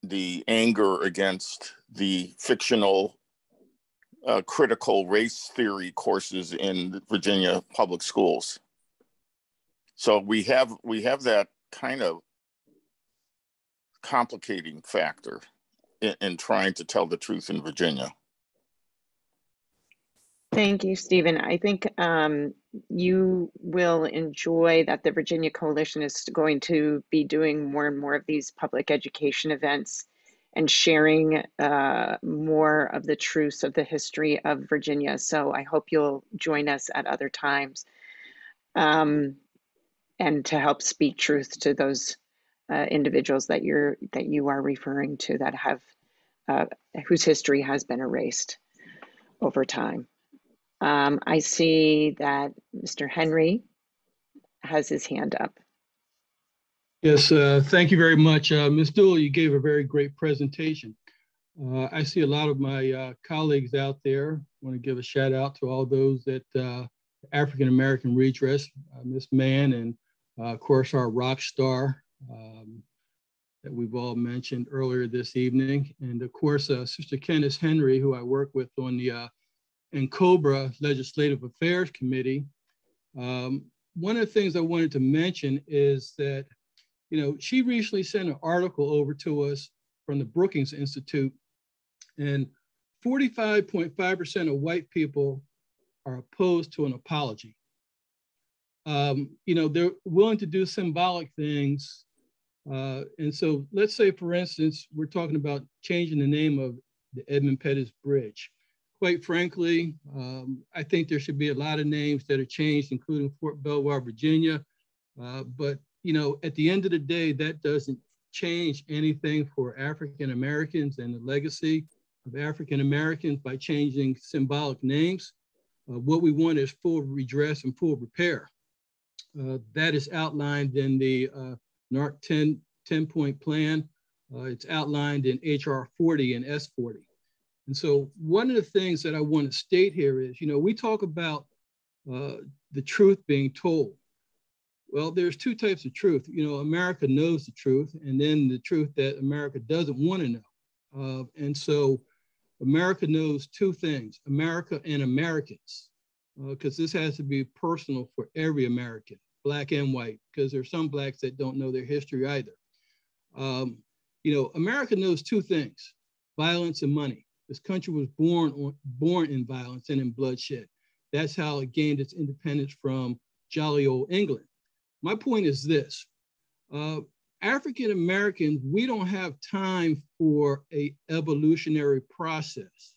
the anger against the fictional critical race theory courses in Virginia public schools. So we have that kind of complicating factor in trying to tell the truth in Virginia. Thank you, Stephen. I think you will enjoy that the Virginia Coalition is going to be doing more and more of these public education events and sharing more of the truths of the history of Virginia. So I hope you'll join us at other times and to help speak truth to those individuals that you are referring to that have whose history has been erased over time. I see that Mr. Henry has his hand up. Yes, thank you very much. Ms. Dooley, you gave a very great presentation. I see a lot of my colleagues out there. I want to give a shout out to all those that African American Redress, Ms. Mann, and of course our rock star that we've all mentioned earlier this evening. And of course, Sister Candace Henry, who I work with on the NCOBRA Legislative Affairs Committee. One of the things I wanted to mention is that, you know, she recently sent an article over to us from the Brookings Institute, and 45.5% of white people are opposed to an apology. You know, they're willing to do symbolic things. And so let's say, for instance, we're talking about changing the name of the Edmund Pettus Bridge. Quite frankly, I think there should be a lot of names that are changed, including Fort Belvoir, Virginia. But, you know, at the end of the day, that doesn't change anything for African Americans and the legacy of African Americans by changing symbolic names. What we want is full redress and full repair. That is outlined in the NARC 10-point plan. It's outlined in HR 40 and S40. And so one of the things that I want to state here is, you know, we talk about the truth being told. Well, there's two types of truth. You know, America knows the truth, and then the truth that America doesn't want to know. And so America knows two things, America and Americans, because this has to be personal for every American, Black and white, because there's some Blacks that don't know their history either. You know, America knows two things, violence and money. This country was born in violence and in bloodshed. That's how it gained its independence from jolly old England. My point is this, African Americans, we don't have time for an evolutionary process.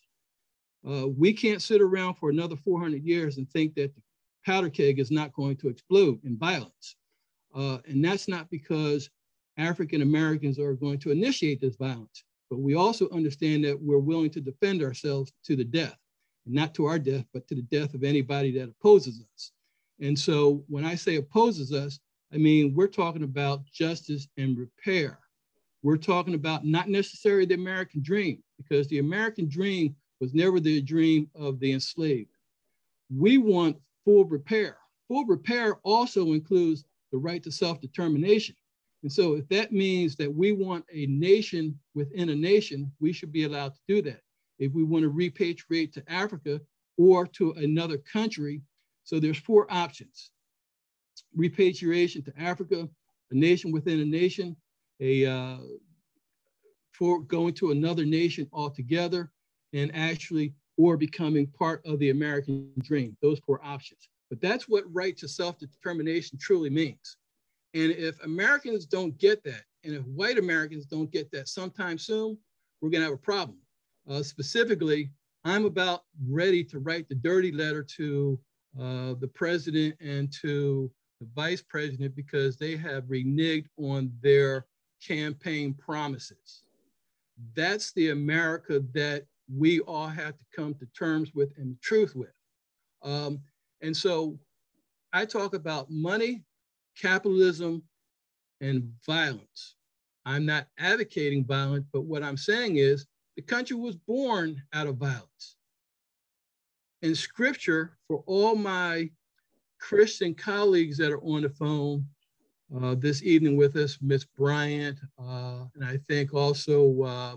We can't sit around for another 400 years and think that the powder keg is not going to explode in violence. And that's not because African Americans are going to initiate this violence. But we also understand that we're willing to defend ourselves to the death, and not to our death, but to the death of anybody that opposes us. And so when I say opposes us, I mean, we're talking about justice and repair. We're talking about not necessarily the American dream, because the American dream was never the dream of the enslaved. We want full repair. Full repair also includes the right to self-determination. And so if that means that we want a nation within a nation, we should be allowed to do that. If we want to repatriate to Africa or to another country, so there's four options: repatriation to Africa, a nation within a nation, for going to another nation altogether, and actually, or becoming part of the American dream, those four options. But that's what right to self-determination truly means. And if Americans don't get that, and if white Americans don't get that sometime soon, we're gonna have a problem. Specifically, I'm about ready to write the dirty letter to the president and to the vice president, because they have reneged on their campaign promises. That's the America that we all have to come to terms with and the truth with. And so I talk about money, capitalism, and violence. I'm not advocating violence, but what I'm saying is the country was born out of violence. In scripture, for all my Christian colleagues that are on the phone this evening with us, Miss Bryant, and I think also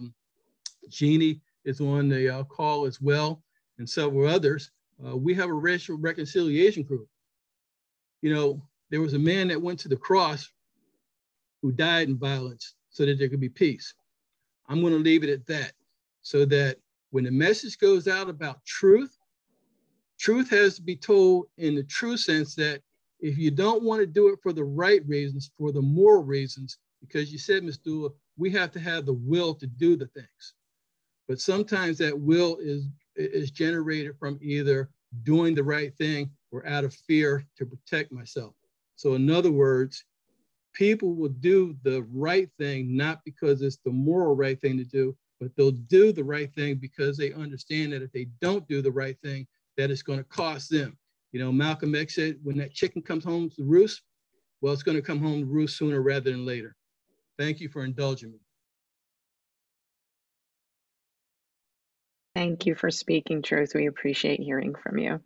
Jeannie is on the call as well, and several others. We have a racial reconciliation group. You know, there was a man that went to the cross who died in violence so that there could be peace. I'm going to leave it at that, so that when the message goes out about truth, truth has to be told in the true sense that if you don't want to do it for the right reasons, for the moral reasons, because you said, Ms. Dula, we have to have the will to do the things. But sometimes that will is generated from either doing the right thing or out of fear to protect myself. So in other words, people will do the right thing, not because it's the moral right thing to do, but they'll do the right thing because they understand that if they don't do the right thing, that it's going to cost them. You know, Malcolm X said, when that chicken comes home to roost, well, it's going to come home to roost sooner rather than later. Thank you for indulging me. Thank you for speaking truth. We appreciate hearing from you.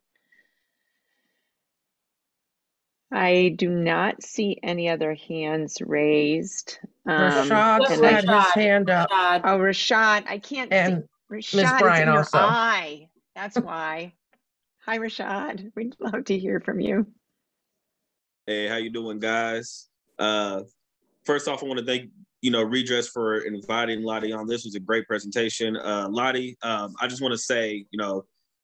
I do not see any other hands raised. Rashad's had his hand up. Oh, Rashad, I can't And see. Ms. Rashad, it's Bryant in your also. eye. That's why. Hi, Rashad. We'd love to hear from you. Hey, how you doing, guys? First off, I want to thank Redress for inviting Lottie on. This was a great presentation. Lottie, I just want to say,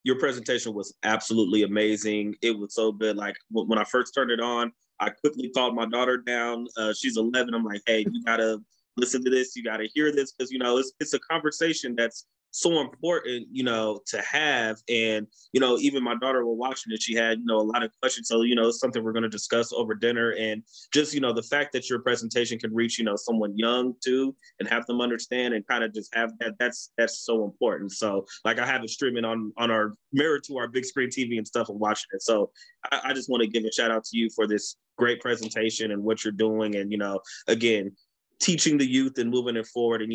your presentation was absolutely amazing. It was so good. Like when I first turned it on, I quickly called my daughter down. She's 11. I'm like, hey, you gotta listen to this. You gotta hear this because it's a conversation that's so important, to have. And, even my daughter was watching it. She had, a lot of questions. So, it's something we're going to discuss over dinner. And just, the fact that your presentation can reach, someone young too, and have them understand and kind of just have that, that's so important. So like I have it streaming on our mirror to our big screen TV and stuff and watching it. So I just want to give a shout out to you for this great presentation and what you're doing. And, again, teaching the youth and moving it forward and,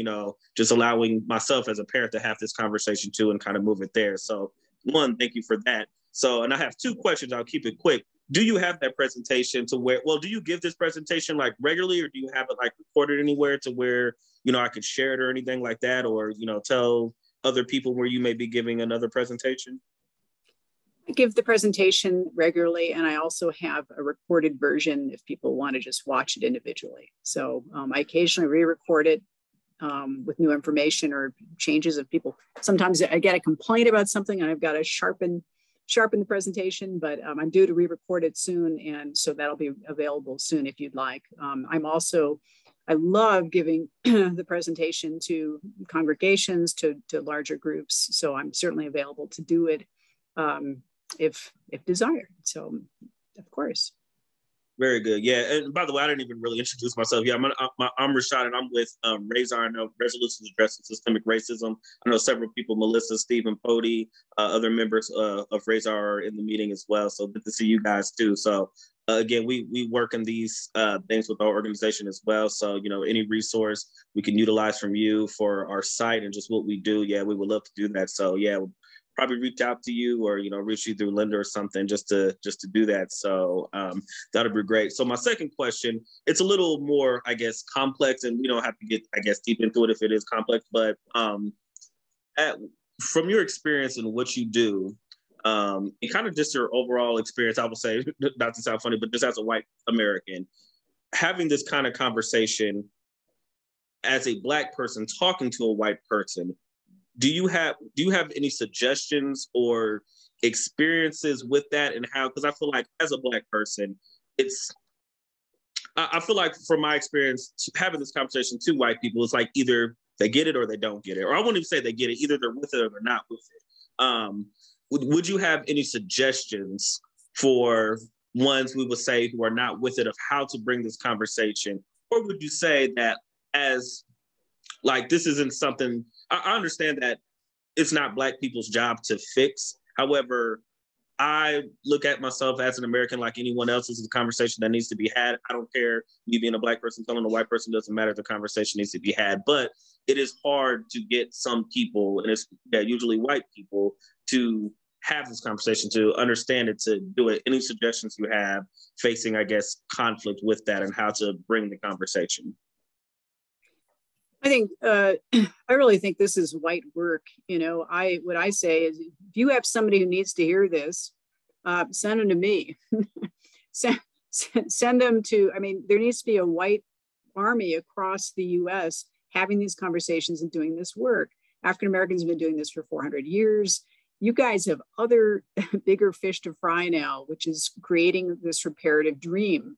just allowing myself as a parent to have this conversation too and kind of move it there. So one, thank you for that. So, and I have two questions. I'll keep it quick. Do you have that presentation to where, do you give this presentation like regularly or do you have it like recorded anywhere to where, I could share it or anything like that or, tell other people where you may be giving another presentation? I give the presentation regularly, and I also have a recorded version if people want to just watch it individually. So I occasionally re-record it with new information or changes of people. Sometimes I get a complaint about something and I've got to sharpen the presentation, but I'm due to re-record it soon. And so that'll be available soon if you'd like. I love giving the presentation to congregations, to larger groups. So I'm certainly available to do it if desired. So of course. Very good. Yeah. And by the way, I didn't even really introduce myself. Yeah, I'm Rashad and I'm with RAISE, Resolutions Addressing Systemic Racism. I know several people, Melissa, Stephen, Pody, other members of RAISE are in the meeting as well. So good to see you guys too. So again, we work in these things with our organization as well. So, any resource we can utilize from you for our site and just what we do, yeah, we would love to do that. So yeah, we'll probably reach out to you or, reach you through Linda or something just to do that. So that'll be great. So my second question, it's a little more, I guess, complex and we don't have to get, I guess, deep into it if it is complex, but from your experience and what you do, and kind of just your overall experience, I would say, not to sound funny, but just as a white American, having this kind of conversation as a Black person talking to a white person, do you have any suggestions or experiences with that and how, because I feel like as a Black person, I feel like from my experience having this conversation to white people, it's like either they get it or they don't get it. Or I won't even say they get it, either they're with it or they're not with it. Would you have any suggestions for ones we would say who are not with it of how to bring this conversation? Or would you say that as like, this isn't something, I understand that it's not Black people's job to fix. However, I look at myself as an American like anyone else. This is a conversation that needs to be had. I don't care, me being a Black person telling a white person, doesn't matter. The conversation needs to be had. But it is hard to get some people, and it's usually white people, to have this conversation, to understand it, to do it. Any suggestions you have facing, I guess, conflict with that, and how to bring the conversation? I think, I really think this is white work. You know, what I say is, if you have somebody who needs to hear this, send them to me. send them to, I mean, there needs to be a white army across the US having these conversations and doing this work. African Americans have been doing this for 400 years. You guys have other bigger fish to fry now, which is creating this reparative dream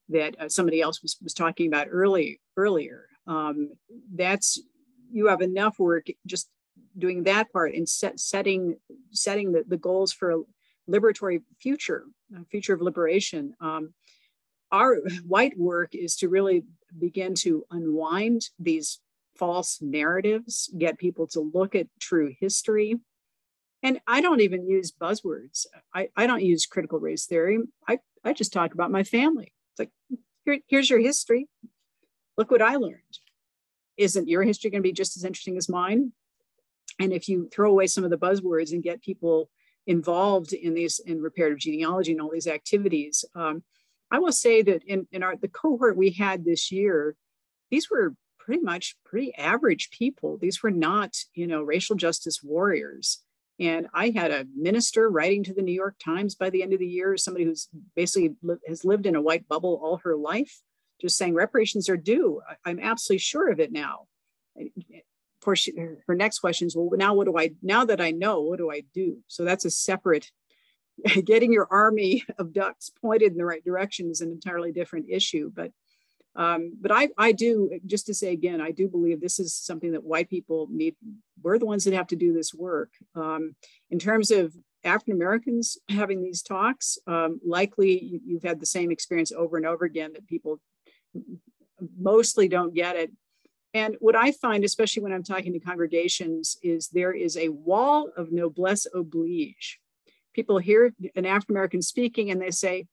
that somebody else was talking about earlier. That's, you have enough work just doing that part and setting the goals for a liberatory future, a future of liberation. Our white work is to really begin to unwind these false narratives, get people to look at true history. And I don't even use buzzwords. I don't use critical race theory. I just talk about my family. It's like, here's your history. Look what I learned. Isn't your history going to be just as interesting as mine? And if you throw away some of the buzzwords and get people involved in reparative genealogy and all these activities, I will say that in the cohort we had this year, these were pretty average people. These were not, racial justice warriors. And I had a minister writing to the New York Times by the end of the year, somebody who's basically has lived in a white bubble all her life, just saying reparations are due. I'm absolutely sure of it now. Of course, her next question is, well, now that I know, what do I do? So that's a separate, getting your army of ducks pointed in the right direction is an entirely different issue. But I do, just to say again, I do believe this is something that white people need. We're the ones that have to do this work. In terms of African Americans having these talks, likely you've had the same experience over and over again, that people mostly don't get it. And what I find, especially when I'm talking to congregations, is there is a wall of noblesse oblige. People hear an African American speaking and they say,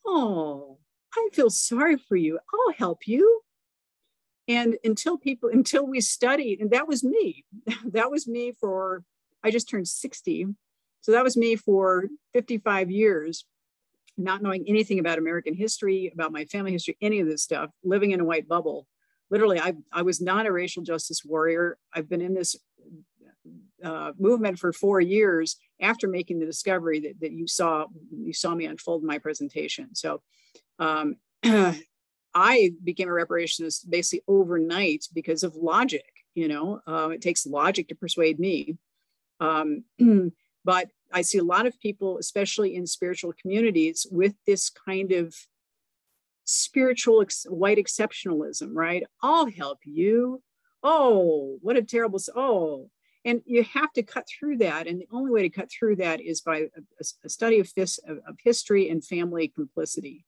"Oh, I feel sorry for you. I'll help you." And until we studied, and that was me. That was me I just turned 60. So that was me for 55 years, not knowing anything about American history, about my family history, any of this stuff, living in a white bubble. Literally, I was not a racial justice warrior. I've been in this movement for 4 years after making the discovery that you saw me unfold in my presentation. So I became a reparationist basically overnight because of logic. It takes logic to persuade me. But I see a lot of people, especially in spiritual communities, with this kind of spiritual white exceptionalism, right? I'll help you. Oh, what a terrible, and you have to cut through that. And the only way to cut through that is by a study of history and family complicity.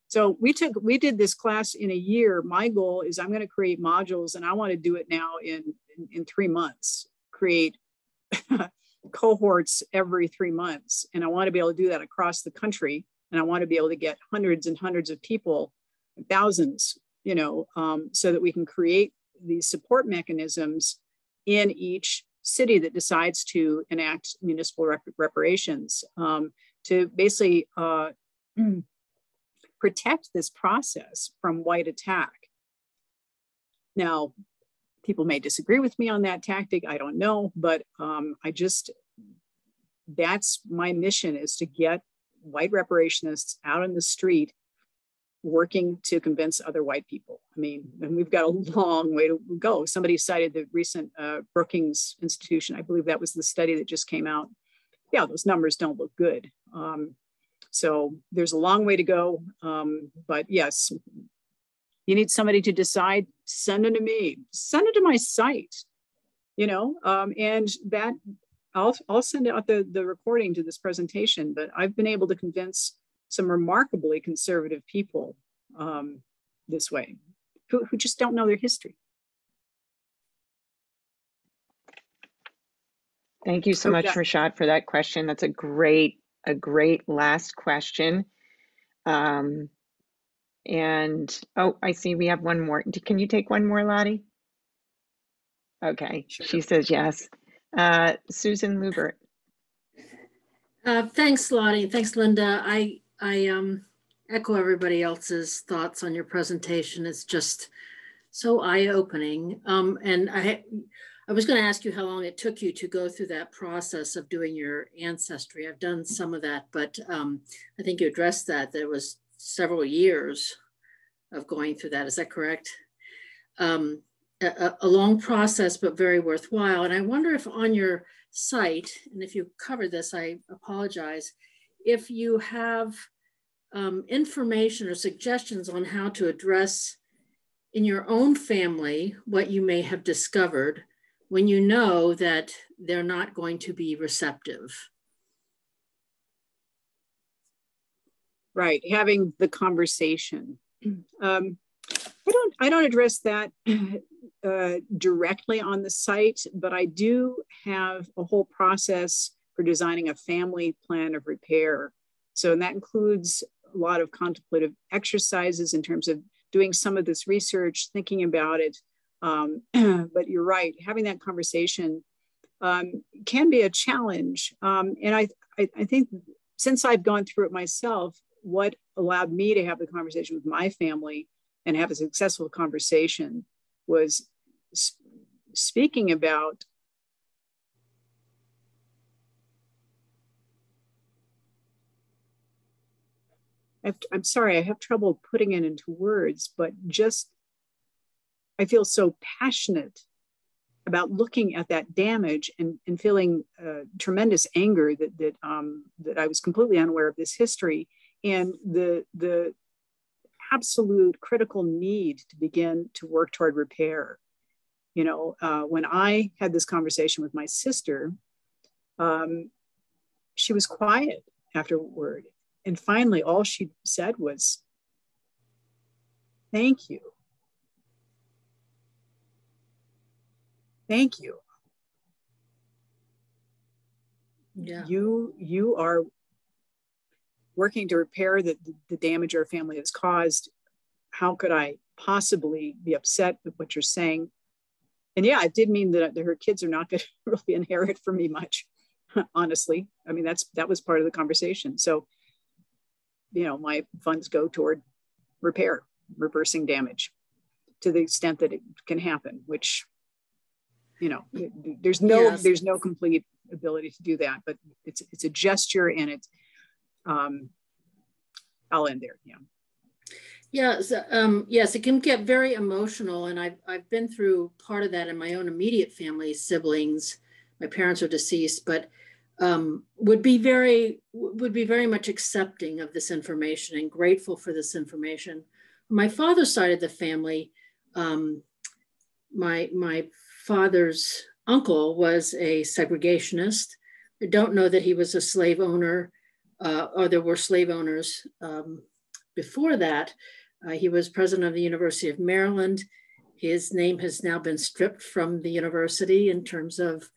So we did this class in a year. My goal is I'm going to create modules, and I want to do it now in 3 months, create cohorts every 3 months. And I want to be able to do that across the country. And I want to be able to get hundreds and hundreds of people, thousands, so that we can create these support mechanisms in each city that decides to enact municipal reparations, to basically protect this process from white attack. Now, people may disagree with me on that tactic, I don't know, but that's my mission, is to get white reparationists out on the street working to convince other white people. I mean, and we've got a long way to go. Somebody cited the recent Brookings Institution. I believe that was the study that just came out. Yeah, those numbers don't look good. So there's a long way to go. But yes, you need somebody to decide, send it to me, send it to my site, and that I'll send out the recording to this presentation, but I've been able to convince some remarkably conservative people this way, who just don't know their history. Thank you so much, Rashad, for that question. That's a great last question. And I see we have one more. Can you take one more, Lottie? Okay, sure. She says yes. Susan Lubert. Thanks, Lottie. Thanks, Linda. I echo everybody else's thoughts on your presentation. It's just so eye-opening. And I was going to ask you how long it took you to go through that process of doing your ancestry. I've done some of that, but I think you addressed that. There was several years of going through that. Is that correct? A long process, but very worthwhile. And I wonder if on your site, and if you covered this, I apologize, if you have information or suggestions on how to address in your own family what you may have discovered when you know that they're not going to be receptive. Right, having the conversation. I don't address that directly on the site, but I do have a whole process for designing a family plan of repair. So, and that includes a lot of contemplative exercises in terms of doing some of this research, thinking about it. But you're right, having that conversation can be a challenge. And I think since I've gone through it myself, what allowed me to have the conversation with my family and have a successful conversation was speaking about I'm sorry, I have trouble putting it into words, but just I feel so passionate about looking at that damage and feeling tremendous anger that I was completely unaware of this history and the absolute critical need to begin to work toward repair. You know, when I had this conversation with my sister, she was quiet afterward. And finally, all she said was, "Thank you. Thank you. Yeah. You are working to repair the damage our family has caused. How could I possibly be upset with what you're saying?" And yeah, it did mean that her kids are not going to really inherit from me much, honestly. I mean, that was part of the conversation. So, you know, my funds go toward repair, reversing damage to the extent that it can happen, which, you know, there's no complete ability to do that, but it's a gesture, and it's I'll end there. Yeah. Yeah. So, yes, it can get very emotional, and I've been through part of that in my own immediate family, siblings. My parents are deceased, but would be very much accepting of this information and grateful for this information. My father's side of the family, my father's uncle was a segregationist. I don't know that he was a slave owner, or there were slave owners before that. He was president of the University of Maryland. His name has now been stripped from the university in terms of,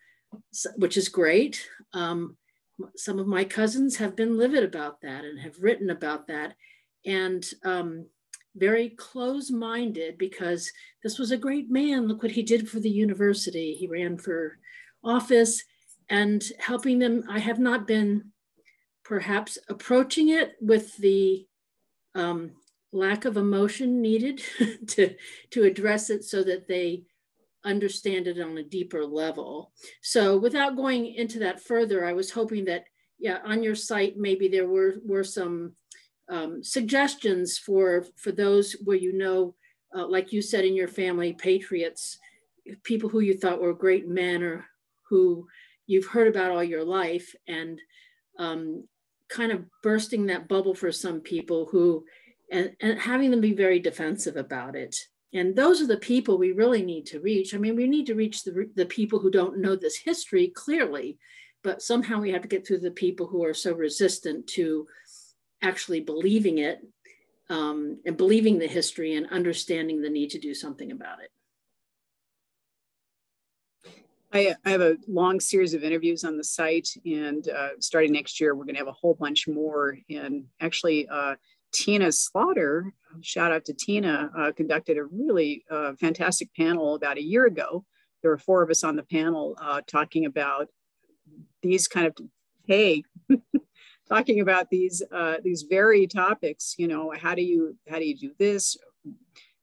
which is great. Some of my cousins have been livid about that and have written about that, and very close-minded, because this was a great man. Look what he did for the university. He ran for office and helping them. I have not been perhaps approaching it with the lack of emotion needed to address it so that they understand it on a deeper level. So without going into that further, I was hoping that, yeah, on your site, maybe there were some suggestions for those where, you know, like you said in your family, patriots, people who you thought were great men or who you've heard about all your life, and kind of bursting that bubble for some people who, and having them be very defensive about it. And those are the people we really need to reach. I mean, we need to reach the people who don't know this history clearly, but somehow we have to get through the people who are so resistant to actually believing it, and believing the history and understanding the need to do something about it. I have a long series of interviews on the site, and starting next year, we're going to have a whole bunch more. And actually, Tina Slaughter, shout out to Tina, conducted a really fantastic panel about a year ago. There were 4 of us on the panel talking about these kind of, hey, talking about these very topics. You know, how do you do this?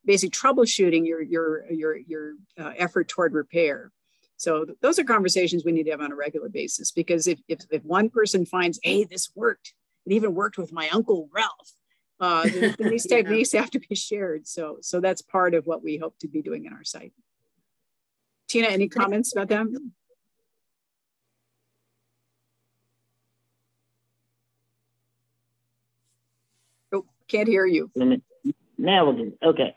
Basically, troubleshooting your effort toward repair. So those are conversations we need to have on a regular basis, because if one person finds, hey, this worked, it even worked with my Uncle Ralph, then these techniques have to be shared. So that's part of what we hope to be doing in our site. Tina, any comments about that? Oh, can't hear you. Now we're good. Okay.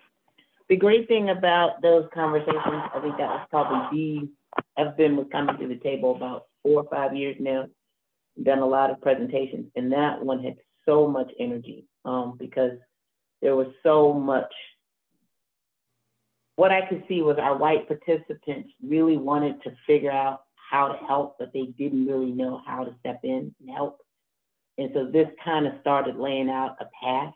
The great thing about those conversations, I think that was probably I've been with Coming to the Table about 4 or 5 years now, done a lot of presentations, and that one had so much energy because there was so much. What I could see was our white participants really wanted to figure out how to help, but they didn't really know how to step in and help. And so this kind of started laying out a path.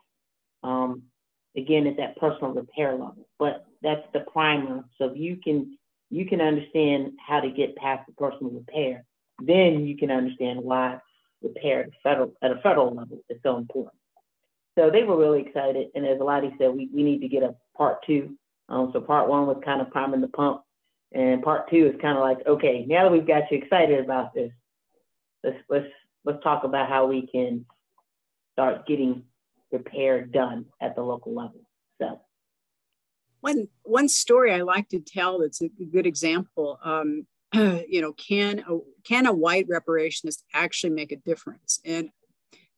Again, at that personal repair level, but that's the primer. So if you can understand how to get past the personal repair, then you can understand why repair at a federal level is so important. So they were really excited. And as Lottie said, we need to get a part 2. So part 1 was kind of priming the pump, and part 2 is kind of like, okay, now that we've got you excited about this, let's talk about how we can start getting repair done at the local level. So one story I like to tell that's a good example, you know, can a white reparationist actually make a difference? And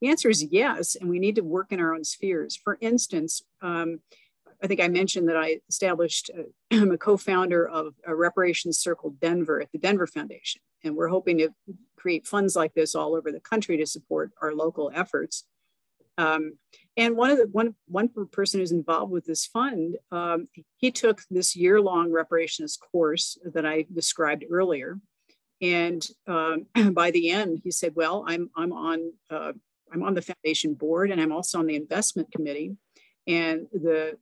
the answer is yes, and we need to work in our own spheres. For instance, I think I mentioned that I established, I'm a co-founder of a Reparations Circle Denver at the Denver Foundation, and we're hoping to create funds like this all over the country to support our local efforts. And one person who's involved with this fund, he took this year-long reparations course that I described earlier, and by the end, he said, "Well, I'm on the foundation board, and I'm also on the investment committee, and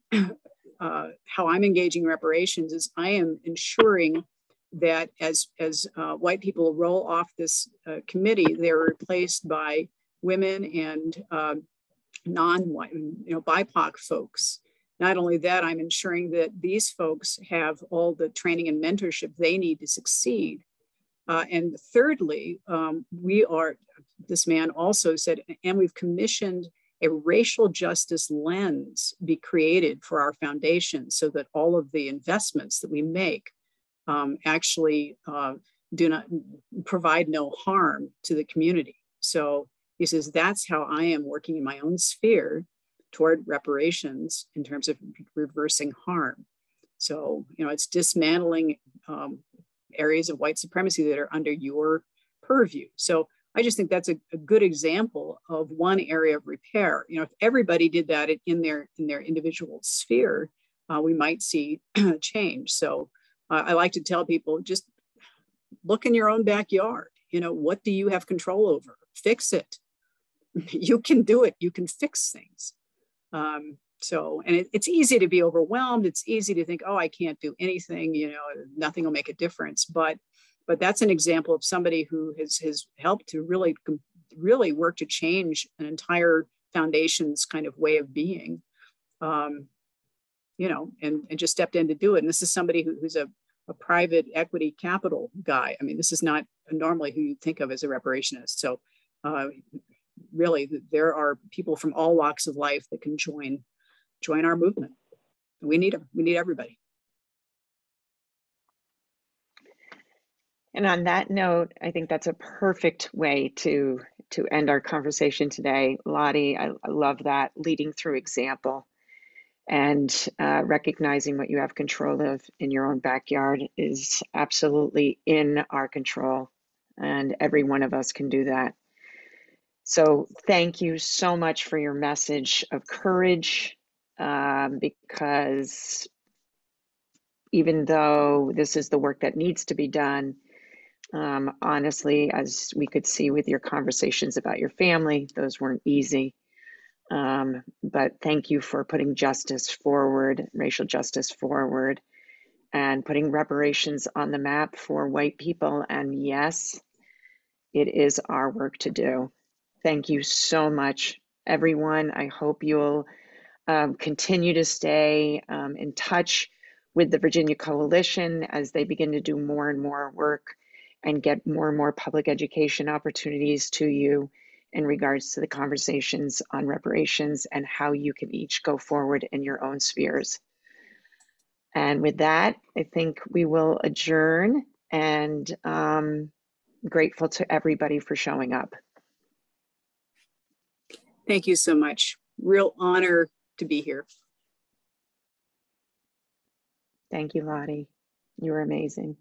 how I'm engaging reparations is I am ensuring that as white people roll off this committee, they're replaced by women and non-white, BIPOC folks. Not only that, I'm ensuring that these folks have all the training and mentorship they need to succeed. And thirdly, this man also said, and we've commissioned a racial justice lens be created for our foundation so that all of the investments that we make actually do not provide no harm to the community." So he says, that's how I am working in my own sphere toward reparations in terms of reversing harm. So, it's dismantling areas of white supremacy that are under your purview. So I just think that's a good example of one area of repair. If everybody did that in their individual sphere, we might see change. So I like to tell people, just look in your own backyard. What do you have control over? Fix it. You can do it. You can fix things. And it's easy to be overwhelmed. It's easy to think, oh, I can't do anything. Nothing will make a difference. But that's an example of somebody who has helped to really work to change an entire foundation's kind of way of being, and just stepped in to do it. And this is somebody who's a private equity capital guy. I mean, this is not normally who you think of as a reparationist. So really, there are people from all walks of life that can join our movement. We need them. We need everybody. And on that note, I think that's a perfect way to end our conversation today. Lottie, I love that, leading through example, and recognizing what you have control of in your own backyard is absolutely in our control, and every one of us can do that. So thank you so much for your message of courage, because even though this is the work that needs to be done, honestly, as we could see with your conversations about your family, those weren't easy. But thank you for putting justice forward, racial justice forward, and putting reparations on the map for white people. And yes, it is our work to do. Thank you so much, everyone. I hope you'll continue to stay in touch with the Virginia Coalition as they begin to do more and more work and get more and more public education opportunities to you in regards to the conversations on reparations and how you can each go forward in your own spheres. And with that, I think we will adjourn, and grateful to everybody for showing up. Thank you so much. Real honor to be here. Thank you, Lottie. You were amazing.